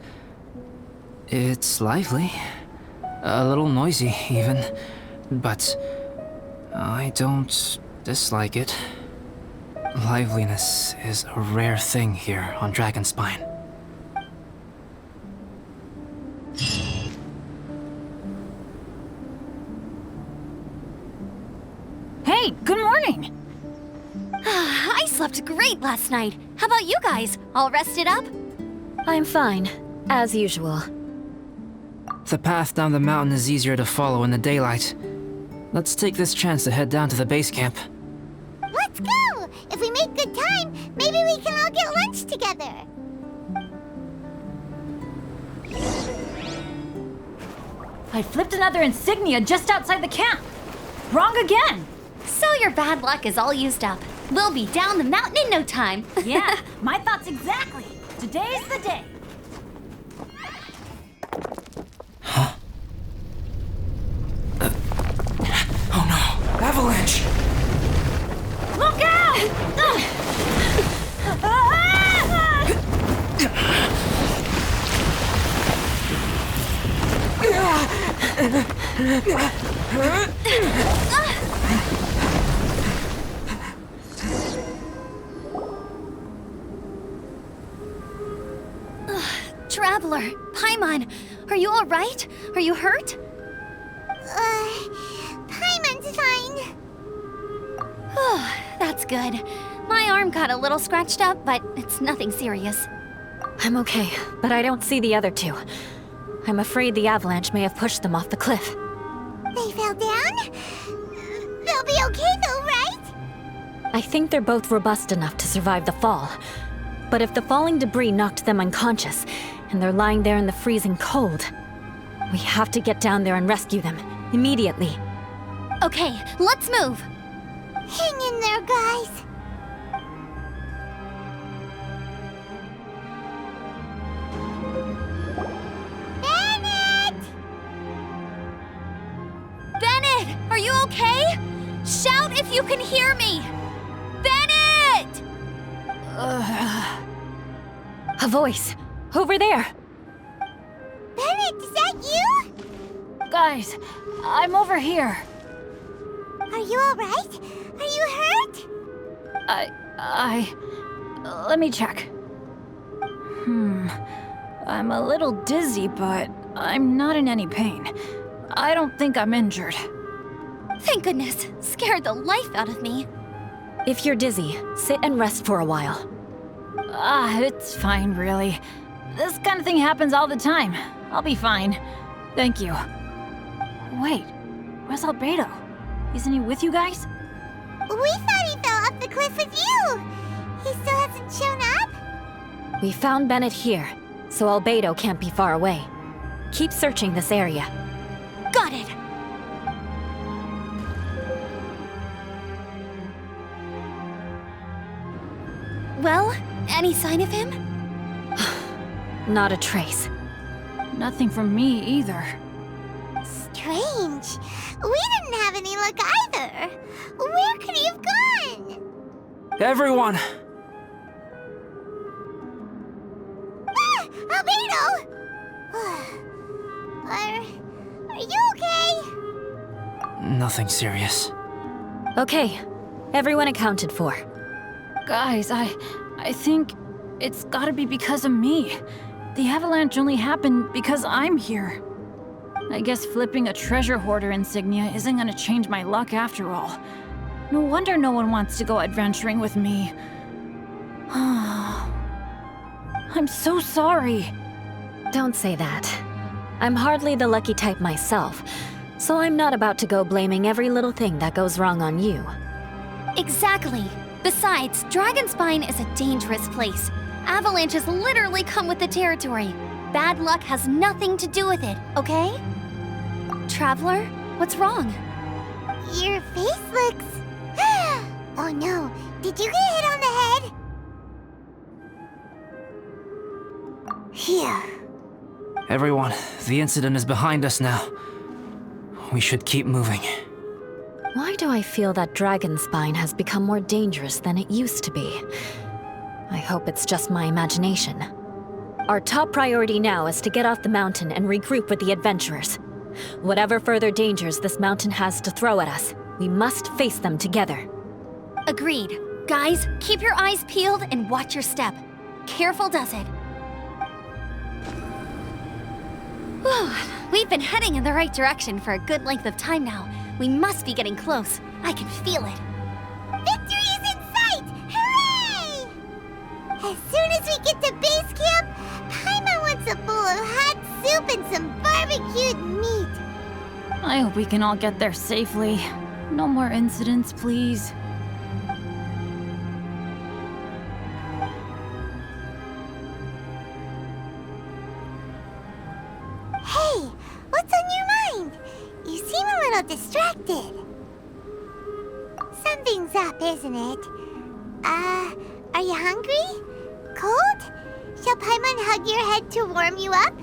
It's lively. A little noisy, even. But I don't dislike it. Liveliness is a rare thing here on Dragonspine. Hey, good morning! I slept great last night. How about you guys? All rested up? I'm fine, as usual. The path down the mountain is easier to follow in the daylight. Let's take this chance to head down to the base camp. Let's go! If we make good time, maybe we can all get lunch together. I flipped another insignia just outside the camp. Wrong again! So your bad luck is all used up. We'll be down the mountain in no time. Yeah, my thoughts exactly. Today's the day. Oh no! Avalanche! Look out! Ah! Traveler, Paimon, are you alright? Are you hurt? Paimon's fine. That's good. My arm got a little scratched up, but it's nothing serious. I'm okay, but I don't see the other two. I'm afraid the avalanche may have pushed them off the cliff. They fell down? They'll be okay though, right? I think they're both robust enough to survive the fall. But if the falling debris knocked them unconscious, and they're lying there in the freezing cold, we have to get down there and rescue them, immediately. Okay, let's move! Hang in there, guys. Bennett! Bennett, are you okay? Shout if you can hear me! Bennett! A voice! Over there! Bennett, is that you? Guys, I'm over here. Are you alright? Are you hurt? Let me check. I'm a little dizzy, but I'm not in any pain. I don't think I'm injured. Thank goodness, scared the life out of me. If you're dizzy, sit and rest for a while. It's fine, really. This kind of thing happens all the time. I'll be fine. Thank you. Wait, where's Albedo? Isn't he with you guys? We thought he fell off the cliff with you. He still hasn't shown up? We found Bennett here, so Albedo can't be far away. Keep searching this area. Got it! Well, any sign of him? Not a trace. Nothing from me either. Strange. We didn't have any luck either. Where could he have gone? Everyone! Ah! Albedo! Are you okay? Nothing serious. Okay, everyone accounted for. Guys, I think it's gotta be because of me. The avalanche only happened because I'm here. I guess flipping a treasure hoarder insignia isn't gonna change my luck after all. No wonder no one wants to go adventuring with me. I'm so sorry. Don't say that. I'm hardly the lucky type myself, so I'm not about to go blaming every little thing that goes wrong on you. Exactly. Besides, Dragonspine is a dangerous place. Avalanches literally come with the territory. Bad luck has nothing to do with it, okay? Traveler, what's wrong? Your face looks... Oh no, did you get hit on the head? Here. Everyone, the incident is behind us now. We should keep moving. Why do I feel that Dragonspine has become more dangerous than it used to be? I hope it's just my imagination. Our top priority now is to get off the mountain and regroup with the adventurers. Whatever further dangers this mountain has to throw at us, we must face them together. Agreed. Guys, keep your eyes peeled and watch your step. Careful does it. Whew, we've been heading in the right direction for a good length of time now. We must be getting close. I can feel it. Victory is in sight! Hooray! As soon as we get to base camp, Paimon wants a bowl of hot soup and some barbecued meat. I hope we can all get there safely. No more incidents, please. Hey, what's on your mind? You seem a little distracted. Something's up, isn't it? Are you hungry? Cold? Shall Paimon hug your head to warm you up?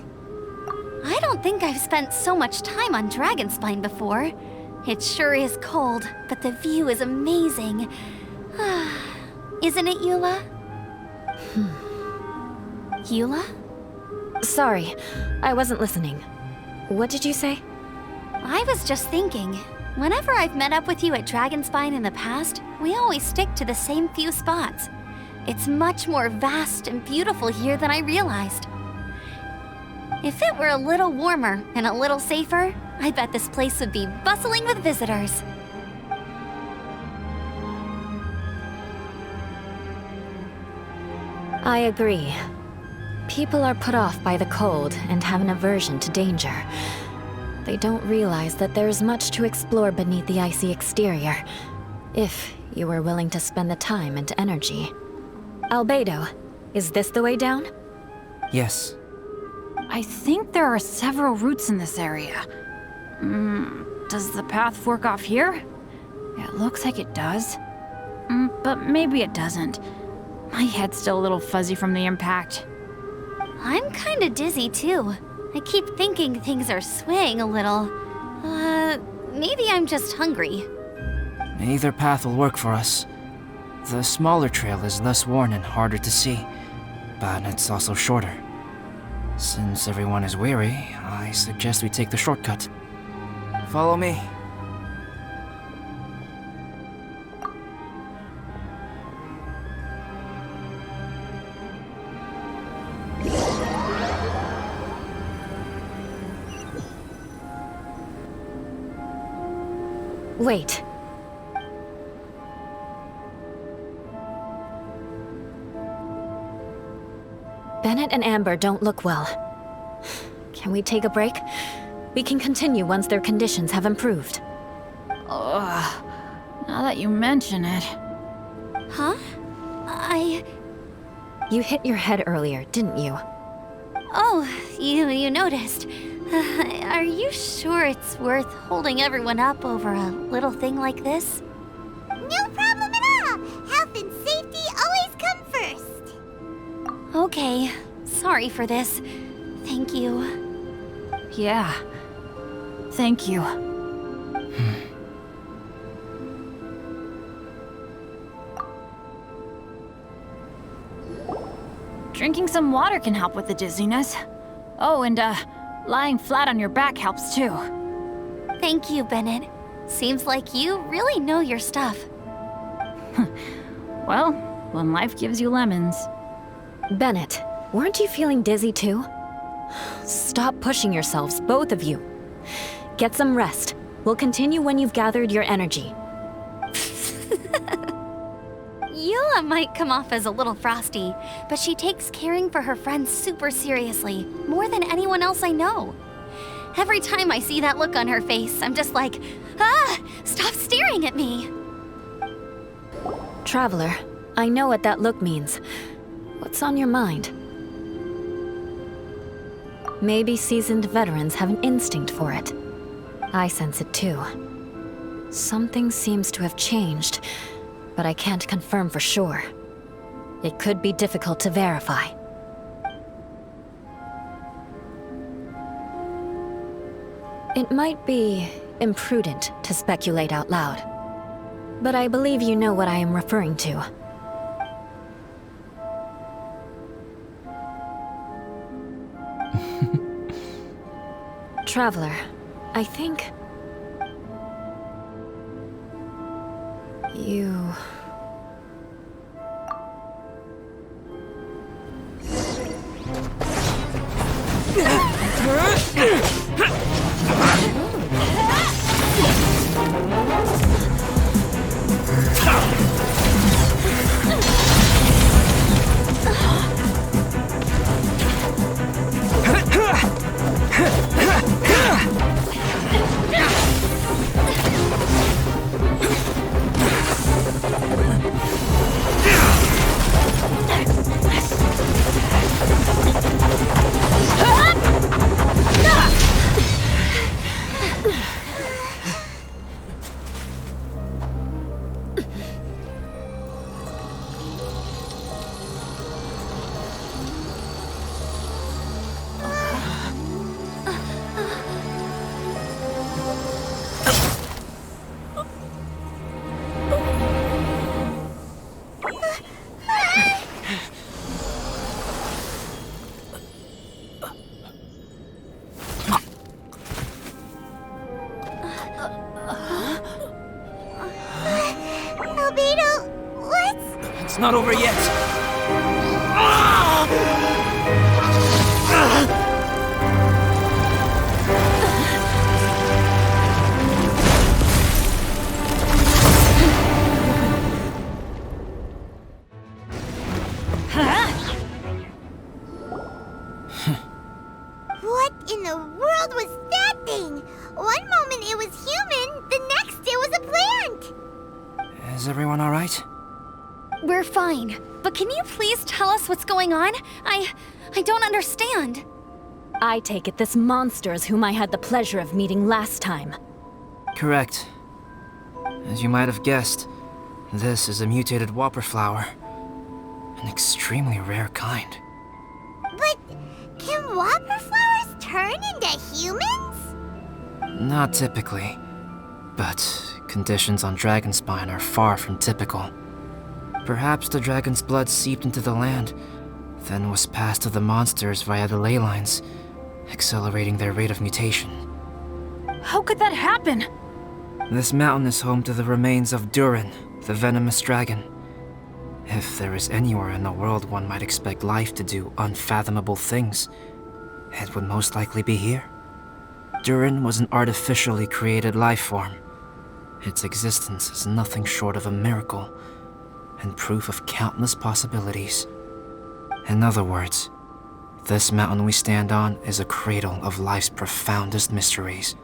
I don't think I've spent so much time on Dragonspine before. It sure is cold, but the view is amazing. Isn't it, Eula? Eula? Sorry, I wasn't listening. What did you say? I was just thinking, whenever I've met up with you at Dragonspine in the past, we always stick to the same few spots. It's much more vast and beautiful here than I realized. If it were a little warmer and a little safer, I bet this place would be bustling with visitors. I agree. People are put off by the cold and have an aversion to danger. They don't realize that there is much to explore beneath the icy exterior, if you were willing to spend the time and energy. Albedo, is this the way down? Yes. I think there are several routes in this area. Does the path fork off here? It looks like it does. But maybe it doesn't. My head's still a little fuzzy from the impact. I'm kinda dizzy too. I keep thinking things are swaying a little. Maybe I'm just hungry. Either path will work for us. The smaller trail is less worn and harder to see, but it's also shorter. Since everyone is weary, I suggest we take the shortcut. Follow me. Wait. Bennett and Amber don't look well. Can we take a break? We can continue once their conditions have improved. Ugh. Now that you mention it. Huh? You hit your head earlier, didn't you? Oh, you noticed. Are you sure it's worth holding everyone up over a little thing like this? No problem at all! Health and safety always come first! Okay, sorry for this. Thank you. Yeah. Thank you. Drinking some water can help with the dizziness. Oh, and lying flat on your back helps too. Thank you, Bennett. Seems like you really know your stuff. Well, when life gives you lemons. Bennett, weren't you feeling dizzy too? Stop pushing yourselves, both of you. Get some rest. We'll continue when you've gathered your energy. Eula might come off as a little frosty, but she takes caring for her friends super seriously, more than anyone else I know. Every time I see that look on her face, I'm just like, stop staring at me! Traveler, I know what that look means. What's on your mind? Maybe seasoned veterans have an instinct for it. I sense it too. Something seems to have changed, but I can't confirm for sure. It could be difficult to verify. It might be imprudent to speculate out loud, but I believe you know what I am referring to. Traveler, I think... you... It's not over yet. What in the world was that thing? One moment it was human, the next it was a plant! Is everyone alright? We're fine. But can you please tell us what's going on? I don't understand. I take it this monster is whom I had the pleasure of meeting last time. Correct. As you might have guessed, this is a mutated whopper flower. An extremely rare kind. But can whopper flowers turn into humans? Not typically, but conditions on Dragonspine are far from typical. Perhaps the dragon's blood seeped into the land, then was passed to the monsters via the ley lines, accelerating their rate of mutation. How could that happen? This mountain is home to the remains of Durin, the venomous dragon. If there is anywhere in the world one might expect life to do unfathomable things, it would most likely be here. Durin was an artificially created life form. Its existence is nothing short of a miracle, and proof of countless possibilities. In other words, this mountain we stand on is a cradle of life's profoundest mysteries.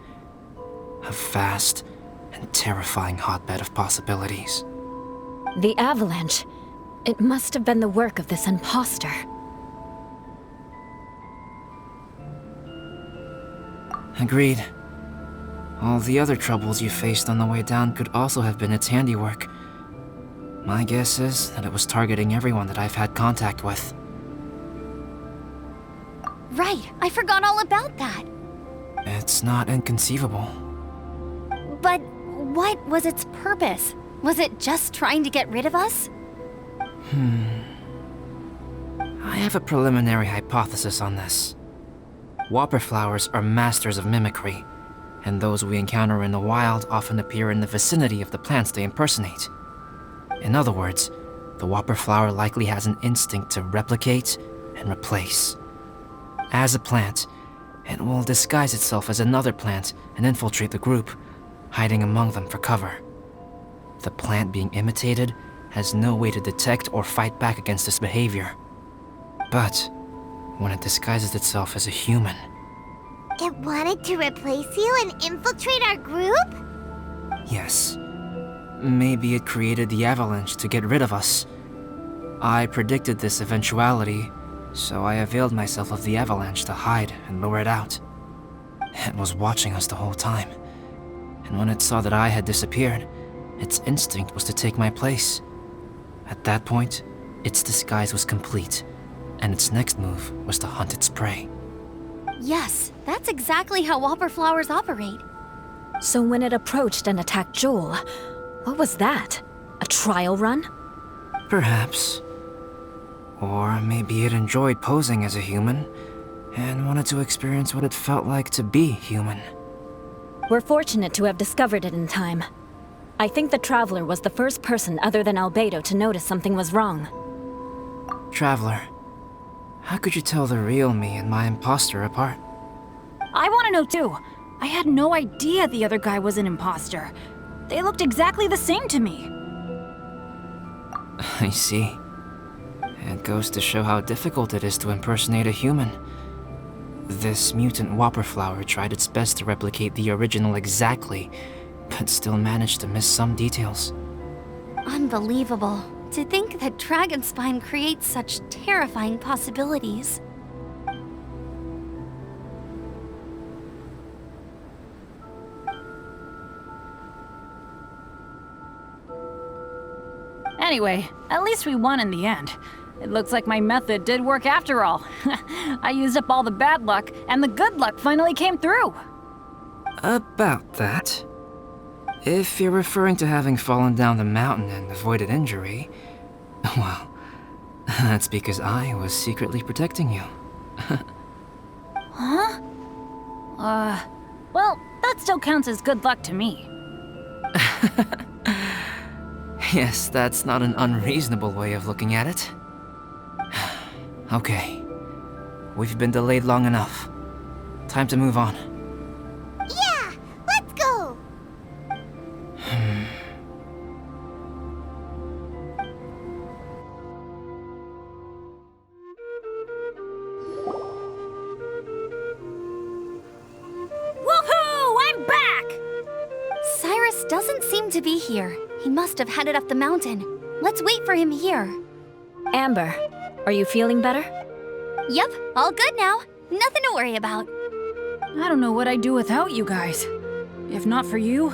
A vast and terrifying hotbed of possibilities. The avalanche. It must have been the work of this imposter. Agreed. All the other troubles you faced on the way down could also have been its handiwork. My guess is that it was targeting everyone that I've had contact with. Right, I forgot all about that. It's not inconceivable. But what was its purpose? Was it just trying to get rid of us? I have a preliminary hypothesis on this. Whopper flowers are masters of mimicry, and those we encounter in the wild often appear in the vicinity of the plants they impersonate. In other words, the whopper flower likely has an instinct to replicate and replace. As a plant, it will disguise itself as another plant and infiltrate the group, hiding among them for cover. The plant being imitated has no way to detect or fight back against this behavior. But when it disguises itself as a human, It wanted to replace you and infiltrate our group? yes, maybe it created the avalanche to get rid of us. I predicted this eventuality, so I availed myself of the avalanche to hide and lure it out. It was watching us the whole time, and when it saw that I had disappeared, its instinct was to take my place. At that point, its disguise was complete, and its next move was to hunt its prey. Yes, that's exactly how whopper flowers operate. So when it approached and attacked Joel, what was that? A trial run? Perhaps. Or maybe it enjoyed posing as a human, and wanted to experience what it felt like to be human. We're fortunate to have discovered it in time. I think the Traveler was the first person other than Albedo to notice something was wrong. Traveler, how could you tell the real me and my imposter apart? I want to know too. I had no idea the other guy was an imposter. They looked exactly the same to me. I see. It goes to show how difficult it is to impersonate a human. This mutant whopper flower tried its best to replicate the original exactly, but still managed to miss some details. Unbelievable. To think that Dragonspine creates such terrifying possibilities. Anyway, at least we won in the end. It looks like my method did work after all. I used up all the bad luck, and the good luck finally came through. About that. If you're referring to having fallen down the mountain and avoided injury, well, that's because I was secretly protecting you. Huh? Well, that still counts as good luck to me. Yes, that's not an unreasonable way of looking at it. Okay. We've been delayed long enough. Time to move on. Yeah, let's go! Woohoo! I'm back! Cyrus doesn't seem to be here. He must have headed up the mountain. Let's wait for him here. Amber, are you feeling better? Yep, all good now. Nothing to worry about. I don't know what I'd do without you guys. If not for you,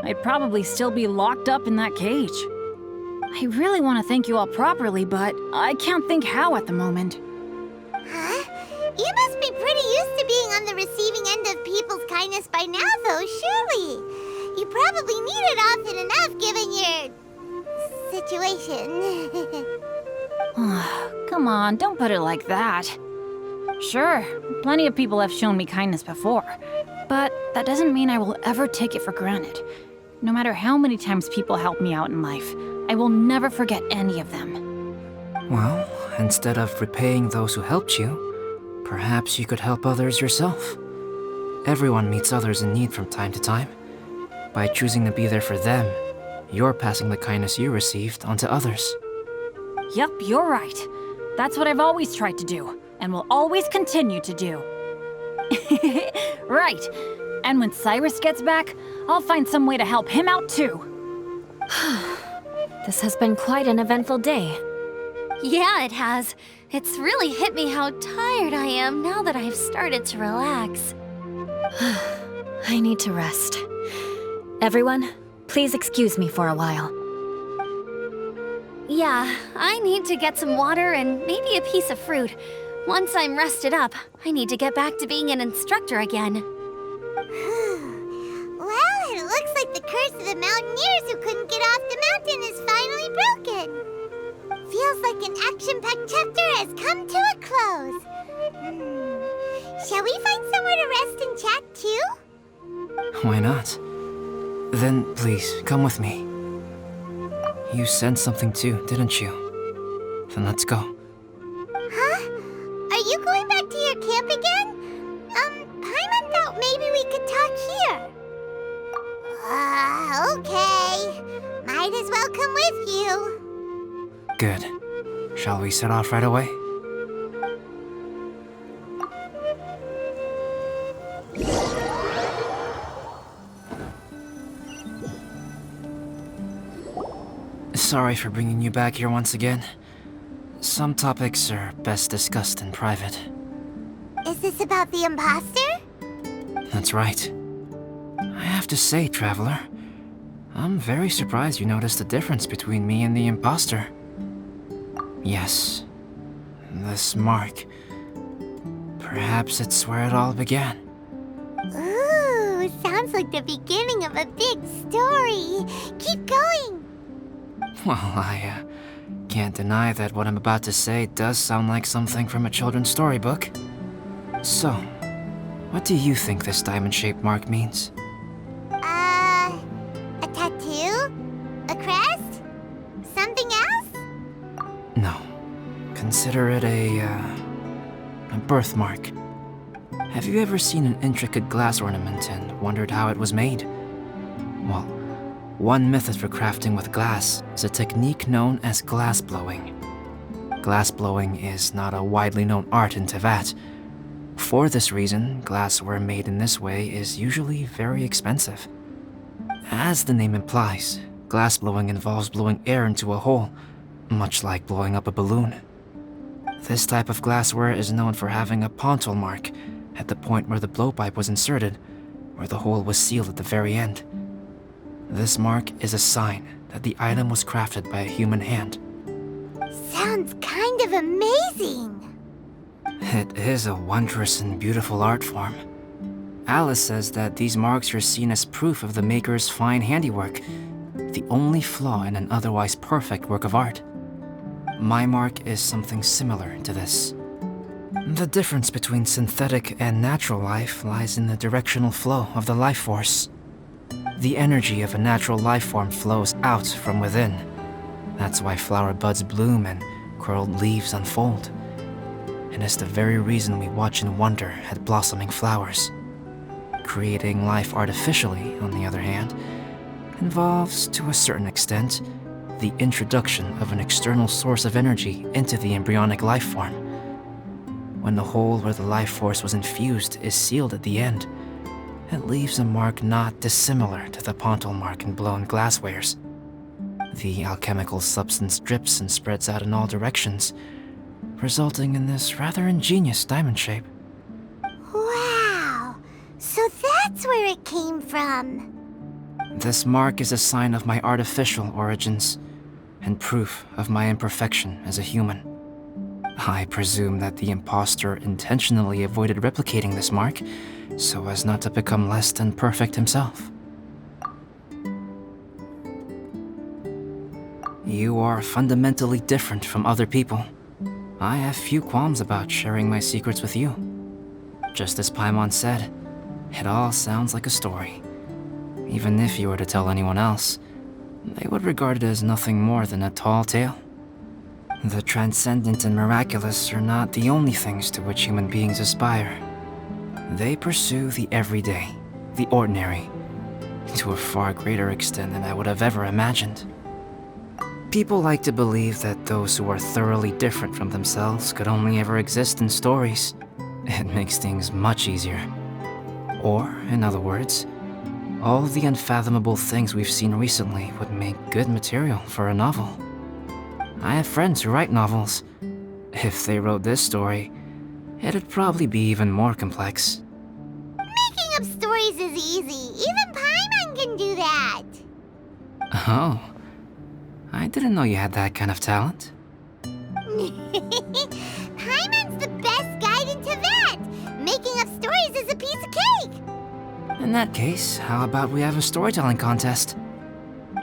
I'd probably still be locked up in that cage. I really want to thank you all properly, but I can't think how at the moment. Huh? You must be pretty used to being on the receiving end of people's kindness by now, though, surely. You probably need it often enough, given your situation. Come on, don't put it like that. Sure, plenty of people have shown me kindness before, but that doesn't mean I will ever take it for granted. No matter how many times people help me out in life, I will never forget any of them. Well, instead of repaying those who helped you, perhaps you could help others yourself. Everyone meets others in need from time to time. By choosing to be there for them, you're passing the kindness you received onto others. Yep, you're right. That's what I've always tried to do, and will always continue to do. Right. And when Cyrus gets back, I'll find some way to help him out too. This has been quite an eventful day. Yeah, it has. It's really hit me how tired I am now that I've started to relax. I need to rest. Everyone, please excuse me for a while. Yeah, I need to get some water and maybe a piece of fruit. Once I'm rested up, I need to get back to being an instructor again. Well, it looks like the curse of the mountaineers who couldn't get off the mountain is finally broken. Feels like an action-packed chapter has come to a close. Shall we find somewhere to rest and chat too? Why not? Then please, come with me. You sensed something too, didn't you? Then let's go. Huh? Are you going back to your camp again? Paimon thought maybe we could talk here. Okay. Might as well come with you. Good. Shall we set off right away? Sorry for bringing you back here once again. Some topics are best discussed in private. Is this about the imposter? That's right. I have to say, Traveler, I'm very surprised you noticed the difference between me and the imposter. Yes, this mark. Perhaps it's where it all began. Ooh, sounds like the beginning of a big story. Keep going. Well, I can't deny that what I'm about to say does sound like something from a children's storybook. So, what do you think this diamond-shaped mark means? A tattoo? A crest? Something else? No. Consider it a birthmark. Have you ever seen an intricate glass ornament and wondered how it was made? Well, one method for crafting with glass is a technique known as glass blowing. Glass blowing is not a widely known art in Teyvat. For this reason, glassware made in this way is usually very expensive. As the name implies, glass blowing involves blowing air into a hole, much like blowing up a balloon. This type of glassware is known for having a pontil mark at the point where the blowpipe was inserted, where the hole was sealed at the very end. This mark is a sign that the item was crafted by a human hand. Sounds kind of amazing. It is a wondrous and beautiful art form. Alice says that these marks are seen as proof of the maker's fine handiwork, the only flaw in an otherwise perfect work of art. My mark is something similar to this. The difference between synthetic and natural life lies in the directional flow of the life force. The energy of a natural life form flows out from within, That's why flower buds bloom and curled leaves unfold. And it's the very reason we watch and wonder at blossoming flowers. Creating life artificially, on the other hand, involves, to a certain extent, the introduction of an external source of energy into the embryonic life form. When the hole where the life force was infused is sealed at the end, it leaves a mark not dissimilar to the pontal mark in blown glasswares. The alchemical substance drips and spreads out in all directions, resulting in this rather ingenious diamond shape. Wow! So that's where it came from. This mark is a sign of my artificial origins, and proof of my imperfection as a human. I presume that the impostor intentionally avoided replicating this mark, so as not to become less than perfect himself. You are fundamentally different from other people. I have few qualms about sharing my secrets with you. Just as Paimon said, it all sounds like a story. Even if you were to tell anyone else, they would regard it as nothing more than a tall tale. The transcendent and miraculous are not the only things to which human beings aspire. They pursue the everyday, the ordinary, to a far greater extent than I would have ever imagined. People like to believe that those who are thoroughly different from themselves could only ever exist in stories. It makes things much easier. Or, in other words, all the unfathomable things we've seen recently would make good material for a novel. I have friends who write novels. If they wrote this story, it'd probably be even more complex. Making up stories is easy. Even Paimon can do that. Oh, I didn't know you had that kind of talent. Paimon's the best guide into that. Making up stories is a piece of cake. In that case, how about we have a storytelling contest?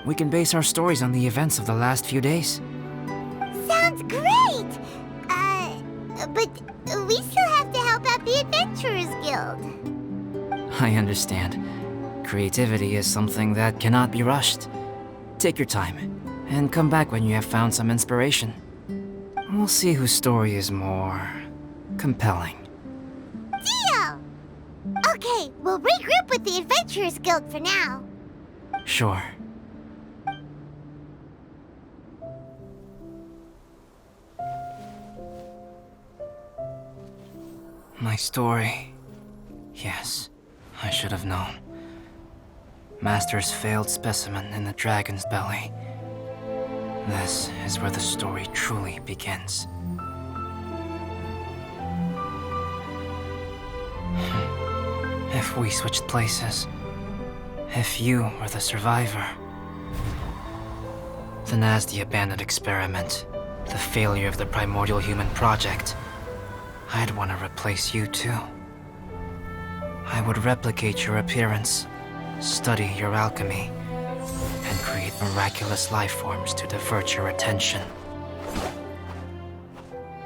We can base our stories on the events of the last few days. Sounds great! But we still have to help out the Adventurers Guild. I understand. Creativity is something that cannot be rushed. Take your time, and come back when you have found some inspiration. We'll see whose story is more compelling. Deal! Okay, we'll regroup with the Adventurers Guild for now. Sure. My story. Yes, I should have known. Master's failed specimen in the dragon's belly. This is where the story truly begins. If we switched places, if you were the survivor, then as the abandoned experiment, the failure of the primordial human project, I'd want to replace you too. I would replicate your appearance, study your alchemy, and create miraculous life forms to divert your attention.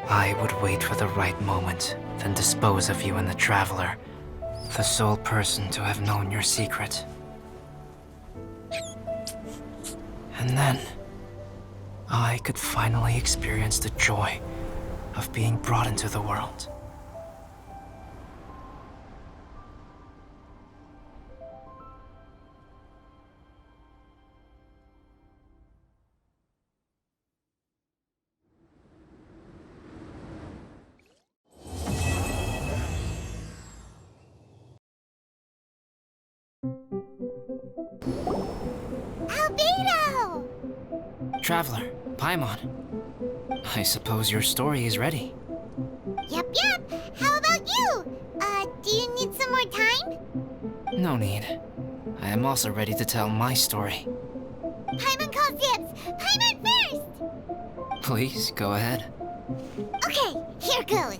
I would wait for the right moment, then dispose of you in the Traveler, the sole person to have known your secret. And then, I could finally experience the joy of being brought into the world. Albedo! Traveler, Paimon. I suppose your story is ready. Yep. How about you? Do you need some more time? No need. I am also ready to tell my story. Paimon calls dibs! Paimon first! Please, go ahead. Okay, here goes.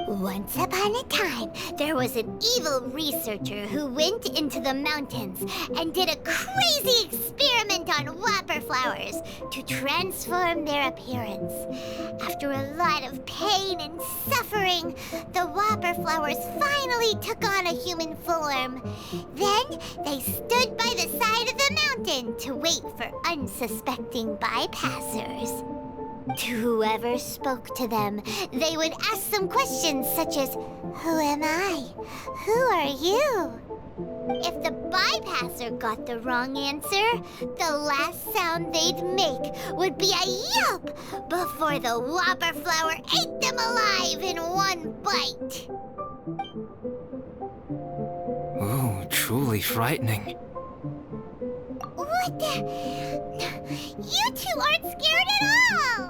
Once upon a time, there was an evil researcher who went into the mountains and did a crazy experiment on whopper flowers to transform their appearance. After a lot of pain and suffering, the whopper flowers finally took on a human form. Then they stood by the side of the often to wait for unsuspecting bypassers. To whoever spoke to them, they would ask some questions such as, "Who am I? Who are you?" If the bypasser got the wrong answer, the last sound they'd make would be a yelp before the whopper flower ate them alive in one bite. Ooh, truly frightening. What the? You two aren't scared at all!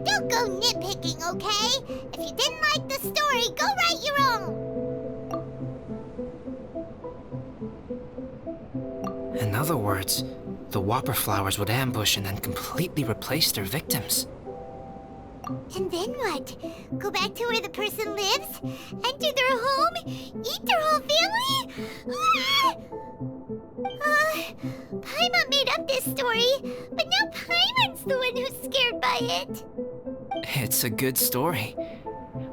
Don't go nitpicking, okay? If you didn't like the story, go write your own! In other words, the whopper flowers would ambush and then completely replace their victims. And then what? Go back to where the person lives? Enter their home? Eat their whole family? Paimon made up this story, but now Paimon's the one who's scared by it. It's a good story.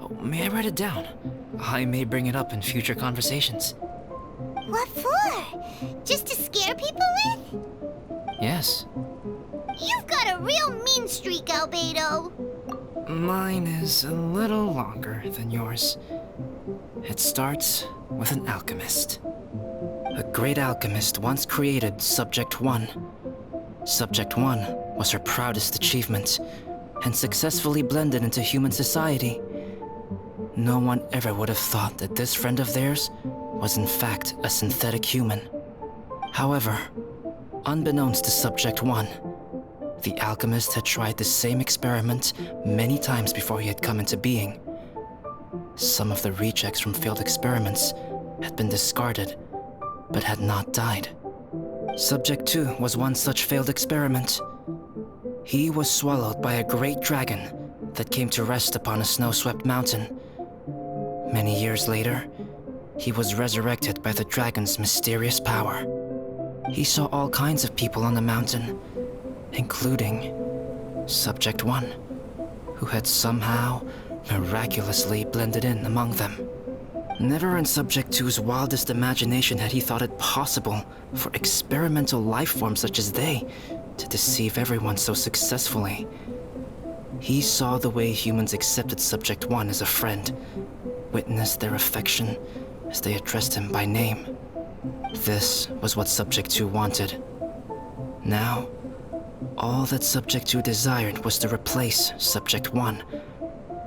Oh, may I write it down? I may bring it up in future conversations. What for? Just to scare people with? Yes. You've got a real mean streak, Albedo. Mine is a little longer than yours. It starts with an alchemist. A great alchemist once created Subject 1. Subject 1 was her proudest achievement, and successfully blended into human society. No one ever would have thought that this friend of theirs was in fact a synthetic human. However, unbeknownst to Subject 1, the alchemist had tried the same experiment many times before he had come into being. Some of the rejects from failed experiments had been discarded, but had not died. Subject 2 was one such failed experiment. He was swallowed by a great dragon that came to rest upon a snow-swept mountain. Many years later, he was resurrected by the dragon's mysterious power. He saw all kinds of people on the mountain, including Subject 1, who had somehow miraculously blended in among them. Never in Subject 2's wildest imagination had he thought it possible for experimental life forms such as they to deceive everyone so successfully. He saw the way humans accepted Subject 1 as a friend, witnessed their affection as they addressed him by name. This was what Subject 2 wanted. Now, all that Subject 2 desired was to replace Subject 1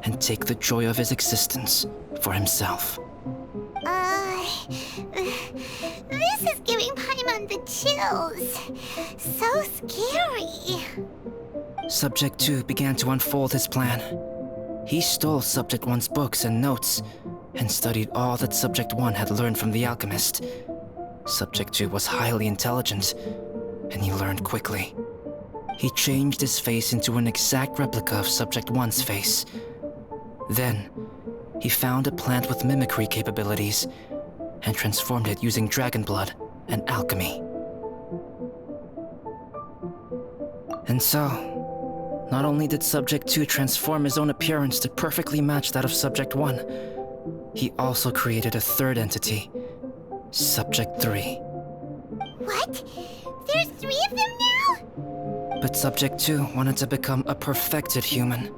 and take the joy of his existence for himself. This is giving Paimon the chills. So scary. Subject 2 began to unfold his plan. He stole Subject 1's books and notes and studied all that Subject 1 had learned from the alchemist. Subject 2 was highly intelligent, and he learned quickly. He changed his face into an exact replica of Subject 1's face. Then, he found a plant with mimicry capabilities and transformed it using dragon blood and alchemy. And so, not only did Subject 2 transform his own appearance to perfectly match that of Subject 1, he also created a third entity, Subject 3. What? There's 3 of them now? But Subject 2 wanted to become a perfected human.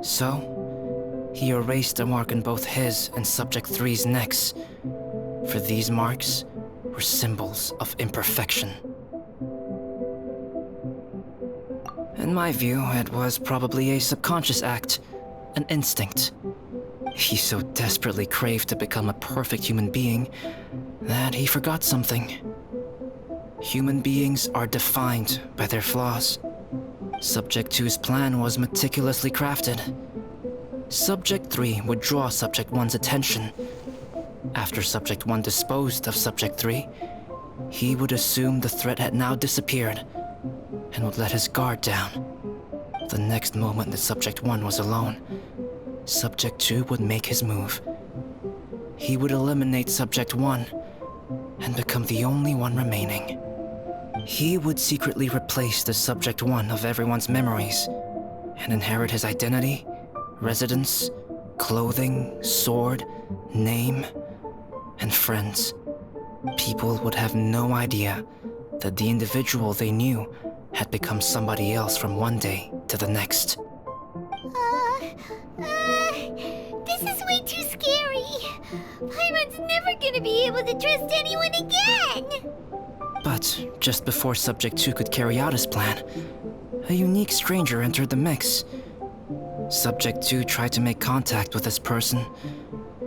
So, he erased a mark on both his and Subject 3's necks, for these marks were symbols of imperfection. In my view, it was probably a subconscious act, an instinct. He so desperately craved to become a perfect human being that he forgot something. Human beings are defined by their flaws. Subject 2's plan was meticulously crafted. Subject 3 would draw Subject 1's attention. After Subject 1 disposed of Subject 3, he would assume the threat had now disappeared and would let his guard down. The next moment that Subject 1 was alone, Subject 2 would make his move. He would eliminate Subject 1 and become the only one remaining. He would secretly replace the Subject 1 of everyone's memories and inherit his identity, residence, clothing, sword, name, and friends. People would have no idea that the individual they knew had become somebody else from one day to the next. This is way too scary. Paimon's never gonna be able to trust anyone again. But just before Subject 2 could carry out his plan, a unique stranger entered the mix. Subject 2 tried to make contact with this person,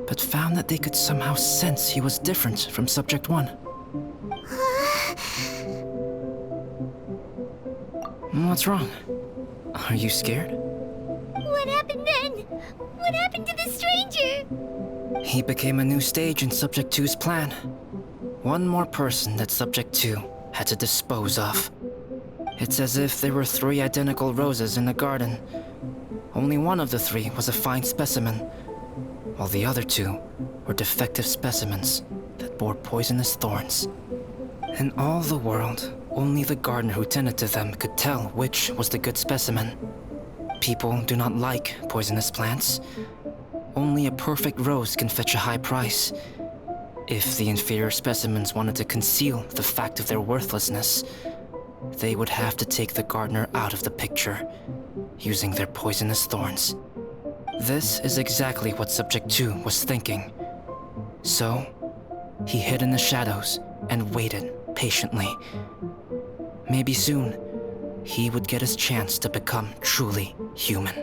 but found that they could somehow sense he was different from Subject 1. What's wrong? Are you scared? What happened then? What happened to the stranger? He became a new stage in Subject 2's plan. One more person that Subject 2 had to dispose of. It's as if there were 3 identical roses in a garden. Only one of the 3 was a fine specimen, while the other 2 were defective specimens that bore poisonous thorns. In all the world, only the gardener who tended to them could tell which was the good specimen. People do not like poisonous plants. Only a perfect rose can fetch a high price. If the inferior specimens wanted to conceal the fact of their worthlessness, they would have to take the gardener out of the picture, using their poisonous thorns. This is exactly what Subject 2 was thinking. So, he hid in the shadows and waited patiently. Maybe soon, he would get his chance to become truly human.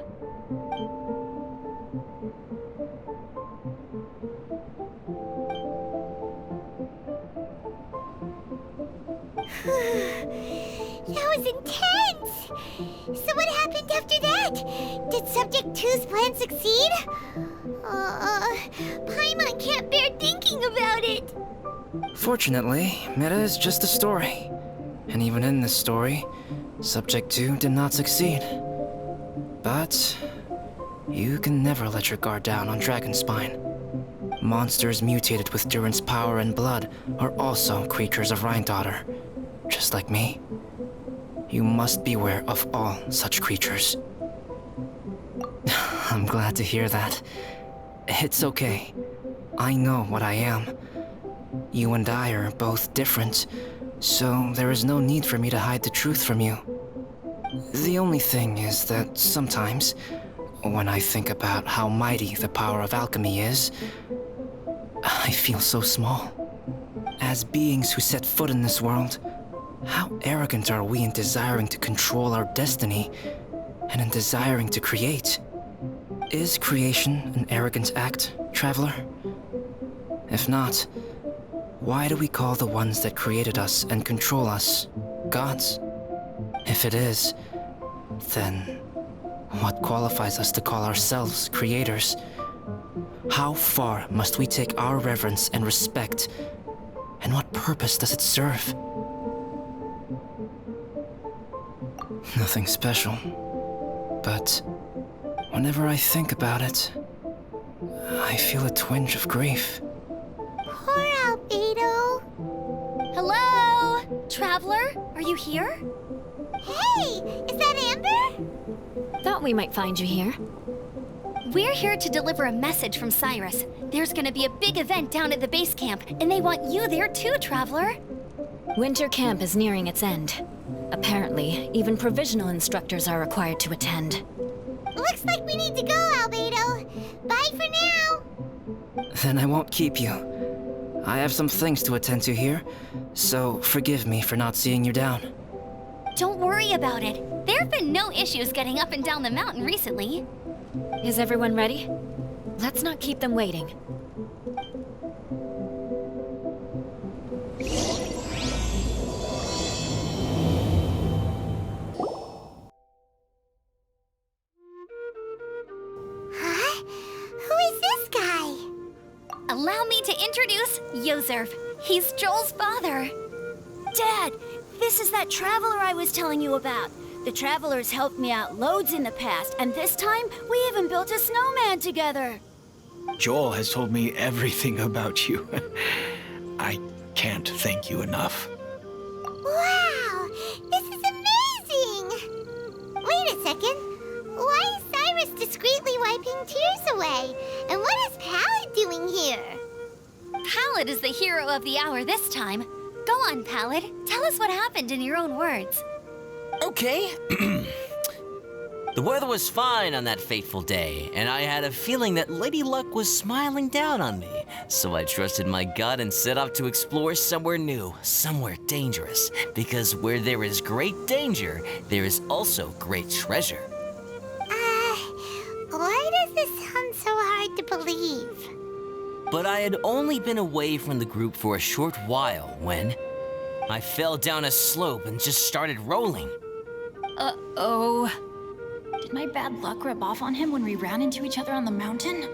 That was intense! So what happened after that? Did Subject 2's plan succeed? Paimon can't bear thinking about it! Fortunately, it is just a story. And even in this story, Subject 2 did not succeed. But you can never let your guard down on Dragonspine. Monsters mutated with Durin's power and blood are also creatures of Rhine-Daughter. Just like me. You must beware of all such creatures. I'm glad to hear that. It's okay. I know what I am. You and I are both different, so there is no need for me to hide the truth from you. The only thing is that sometimes, when I think about how mighty the power of alchemy is, I feel so small. As beings who set foot in this world, how arrogant are we in desiring to control our destiny, and in desiring to create? Is creation an arrogant act, Traveler? If not, why do we call the ones that created us and control us gods? If it is, then what qualifies us to call ourselves creators? How far must we take our reverence and respect, and what purpose does it serve? Nothing special, but whenever I think about it, I feel a twinge of grief. Poor Albedo. Hello? Traveler, are you here? Hey, is that Amber? Thought we might find you here. We're here to deliver a message from Cyrus. There's gonna be a big event down at the base camp, and they want you there too, Traveler. Winter camp is nearing its end. Apparently, even provisional instructors are required to attend. Looks like we need to go, Albedo. Bye for now. Then I won't keep you. I have some things to attend to here, so forgive me for not seeing you down. Don't worry about it. There have been no issues getting up and down the mountain recently. Is everyone ready? Let's not keep them waiting. Huh? Who is this guy? Allow me to introduce Yozerv. He's Joel's father. Dad, this is that traveler I was telling you about. The traveler's helped me out loads in the past, and this time we even built a snowman together. Joel has told me everything about you. I can't thank you enough. Wow, this is amazing! Wait a second. Why is Cyrus discreetly wiping tears away? And what is Pallet doing here? Pallet is the hero of the hour this time. Go on, Pallid. Tell us what happened in your own words. Okay. The weather was fine on that fateful day, and I had a feeling that Lady Luck was smiling down on me. So I trusted my gut and set off to explore somewhere new, somewhere dangerous. Because where there is great danger, there is also great treasure. Why does this sound so hard to believe? But I had only been away from the group for a short while when I fell down a slope and just started rolling. Uh-oh. Did my bad luck rub off on him when we ran into each other on the mountain?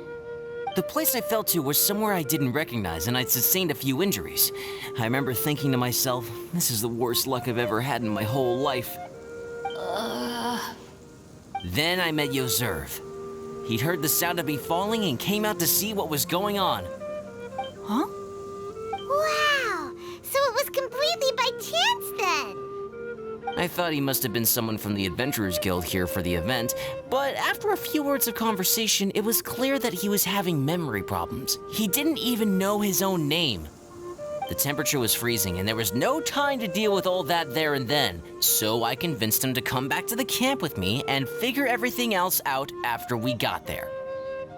The place I fell to was somewhere I didn't recognize, and I'd sustained a few injuries. I remember thinking to myself, this is the worst luck I've ever had in my whole life. Then I met Yoserv. He'd heard the sound of me falling and came out to see what was going on. Huh? Wow! So it was completely by chance then! I thought he must have been someone from the Adventurers Guild here for the event, but after a few words of conversation, it was clear that he was having memory problems. He didn't even know his own name. The temperature was freezing, and there was no time to deal with all that there and then, so I convinced him to come back to the camp with me and figure everything else out after we got there.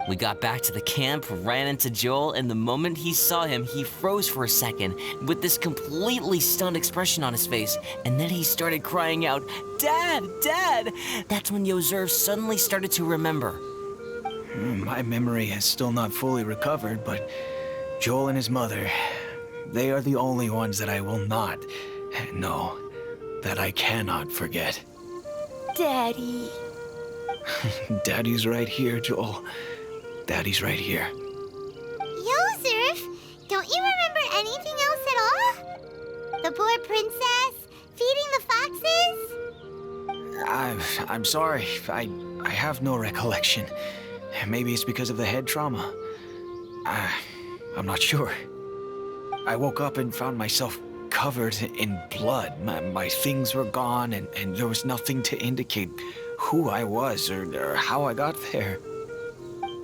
We got back to the camp, ran into Joel, and the moment he saw him, he froze for a second with this completely stunned expression on his face, and then he started crying out, "Dad! Dad!" That's when Yoserv suddenly started to remember. My memory has still not fully recovered, but Joel and his mother, they are the only ones that I will not, no, that I cannot forget. Daddy. Daddy's right here, Joel. Daddy's right here. Yoserv, don't you remember anything else at all? The poor princess? Feeding the foxes? I'm sorry. I have no recollection. Maybe it's because of the head trauma. I'm not sure. I woke up and found myself covered in blood. My things were gone, and there was nothing to indicate who I was or how I got there.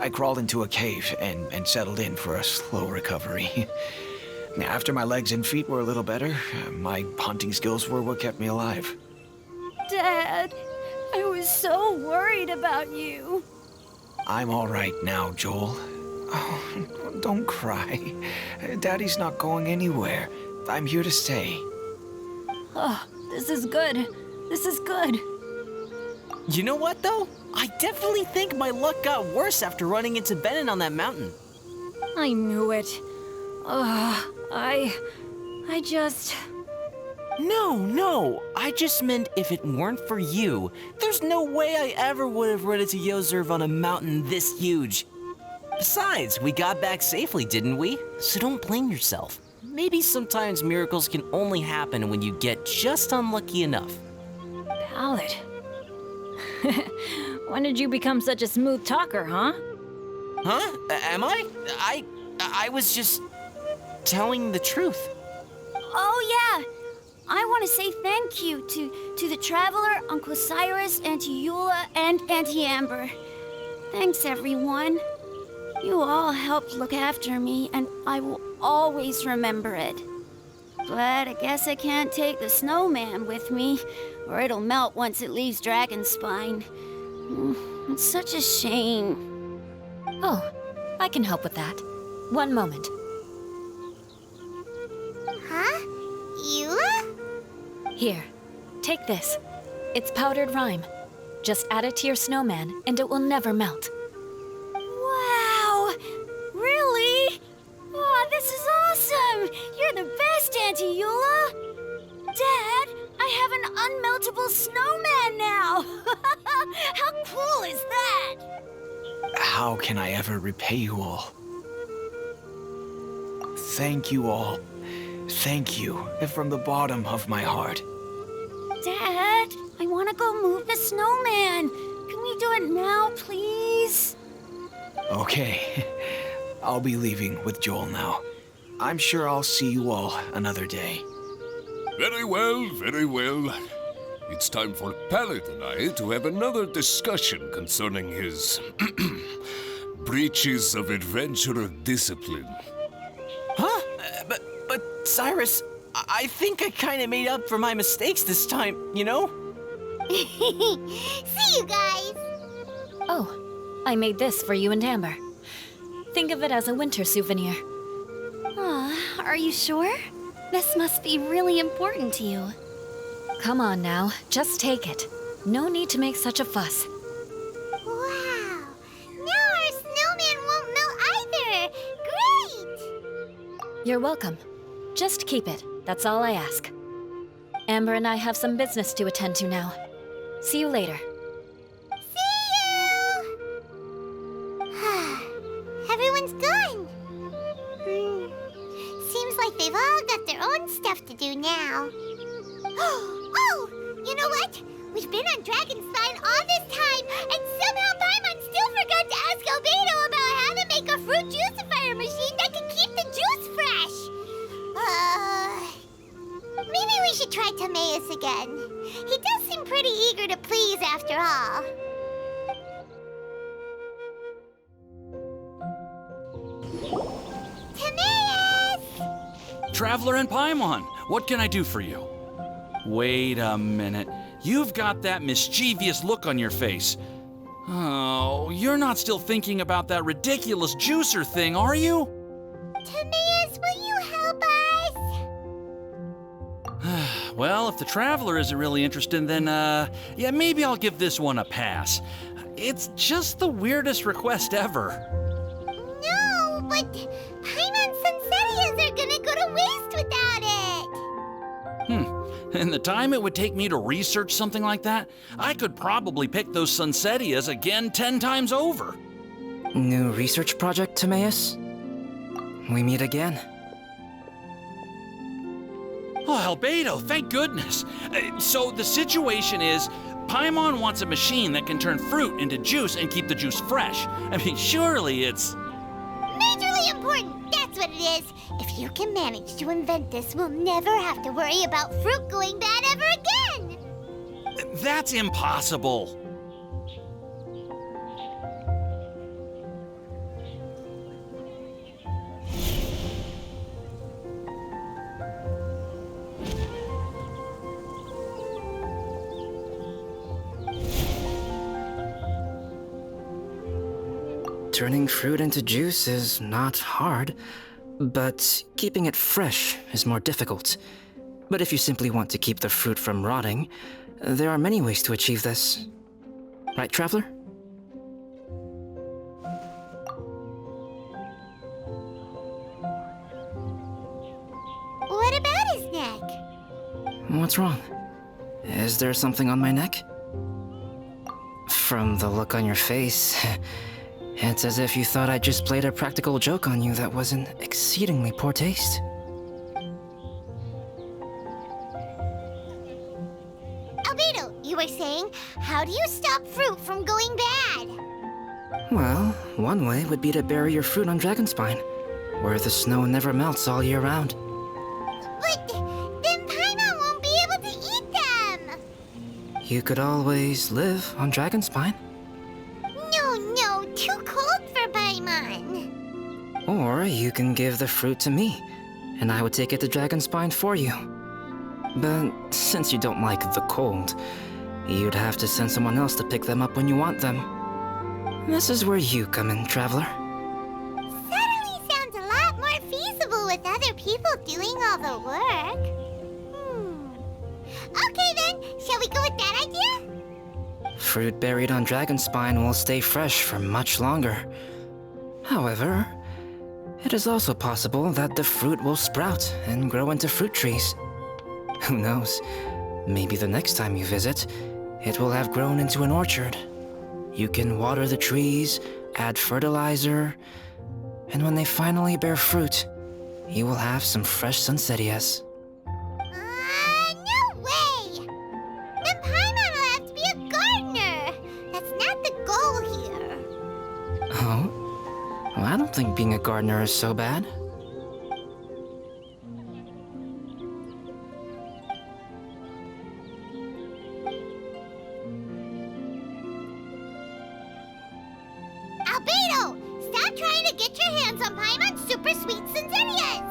I crawled into a cave and settled in for a slow recovery. After my legs and feet were a little better, my hunting skills were what kept me alive. Dad, I was so worried about you. I'm all right now, Joel. Oh, don't cry. Daddy's not going anywhere. I'm here to stay. Oh, this is good. This is good. You know what, though? I definitely think my luck got worse after running into Benin on that mountain. I knew it. I just... No. I just meant if it weren't for you, there's no way I ever would have run into Yoserv on a mountain this huge. Besides, we got back safely, didn't we? So don't blame yourself. Maybe sometimes miracles can only happen when you get just unlucky enough. Pallid. When did you become such a smooth talker, huh? Huh? Am I? I was just telling the truth. Oh, yeah. I want to say thank you to the Traveler, Uncle Cyrus, Auntie Eula, and Auntie Amber. Thanks, everyone. You all helped look after me, and I will always remember it. But I guess I can't take the snowman with me, or it'll melt once it leaves Dragonspine. It's such a shame. Oh, I can help with that. One moment. Huh? Eula? Here, take this. It's powdered rime. Just add it to your snowman, and it will never melt. Wow! Really? Oh, this is awesome! You're the best, Auntie Eula! Dad, I have an unmeltable snowman now! How cool is that? How can I ever repay you all? Thank you all. Thank you from the bottom of my heart. Dad, I want to go move the snowman. Can we do it now, please? Okay. I'll be leaving with Joel now. I'm sure I'll see you all another day. Very well, very well. It's time for Pallid and I to have another discussion concerning his breaches of adventurer discipline. Huh? But Cyrus, I think I kind of made up for my mistakes this time, you know? See you guys! Oh, I made this for you and Amber. Think of it as a winter souvenir. Aw, are you sure? This must be really important to you. Come on now, just take it. No need to make such a fuss. Wow! Now our snowman won't melt either! Great! You're welcome. Just keep it, that's all I ask. Amber and I have some business to attend to now. See you later. See you! Everyone's gone. Seems like they've all got their own stuff to do now. Oh! You know what? We've been on Dragon Spine all this time, and somehow Paimon still forgot to ask Albedo about how to make a fruit juicifier machine that can keep the juice fresh. Maybe we should try Timaeus again. He does seem pretty eager to please after all. Timaeus! Traveler and Paimon, what can I do for you? Wait a minute. You've got that mischievous look on your face. Oh, you're not still thinking about that ridiculous juicer thing, are you? Timaeus, will you help us? Well, if the Traveler isn't really interested, then, yeah, maybe I'll give this one a pass. It's just the weirdest request ever. No, but Paimon's Sunsettias are gonna go to waste without it. And the time it would take me to research something like that, I could probably pick those Sunsettias again 10 times over. New research project, Timaeus? We meet again. Oh, Albedo, thank goodness. So the situation is, Paimon wants a machine that can turn fruit into juice and keep the juice fresh. I mean, surely it's... Majorly important, that's what it is. If you can manage to invent this, we'll never have to worry about fruit going bad ever again. That's impossible. Turning fruit into juice is not hard, but keeping it fresh is more difficult. But if you simply want to keep the fruit from rotting, there are many ways to achieve this. Right, Traveler? What about his neck? What's wrong? Is there something on my neck? From the look on your face, it's as if you thought I just played a practical joke on you that was in exceedingly poor taste. Albedo, you were saying, how do you stop fruit from going bad? Well, one way would be to bury your fruit on Dragonspine, where the snow never melts all year round. But then Paimon won't be able to eat them! You could always live on Dragonspine. No, too cold for Paimon. Or you can give the fruit to me, and I would take it to Dragonspine for you. But since you don't like the cold, you'd have to send someone else to pick them up when you want them. This is where you come in, Traveler. Suddenly sounds a lot more feasible with other people doing all the work. Okay then, shall we go with that idea? Fruit buried on Dragonspine will stay fresh for much longer. However, it is also possible that the fruit will sprout and grow into fruit trees. Who knows? Maybe the next time you visit, it will have grown into an orchard. You can water the trees, add fertilizer, and when they finally bear fruit, you will have some fresh Sunsettias. No way! Then Paimon will have to be a gardener. That's not the goal here. Oh? Well, I don't think being a gardener is so bad. Albedo, stop trying to get your hands on Paimon's super sweet Sunsettias!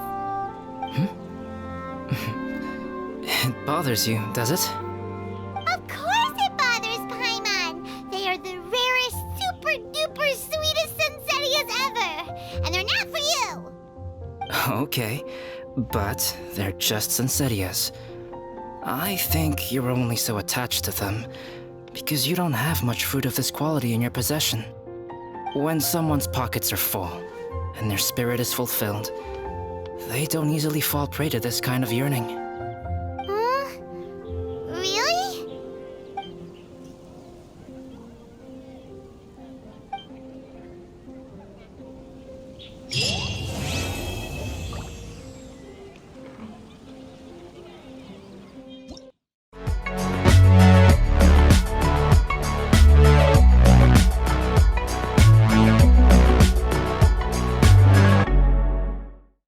It bothers you, does it? Of course it bothers Paimon. They are the rarest, super-duper sweetest Senseias ever. And they're not for you. Okay, but they're just Senseias. I think you're only so attached to them because you don't have much fruit of this quality in your possession. When someone's pockets are full and their spirit is fulfilled, they don't easily fall prey to this kind of yearning.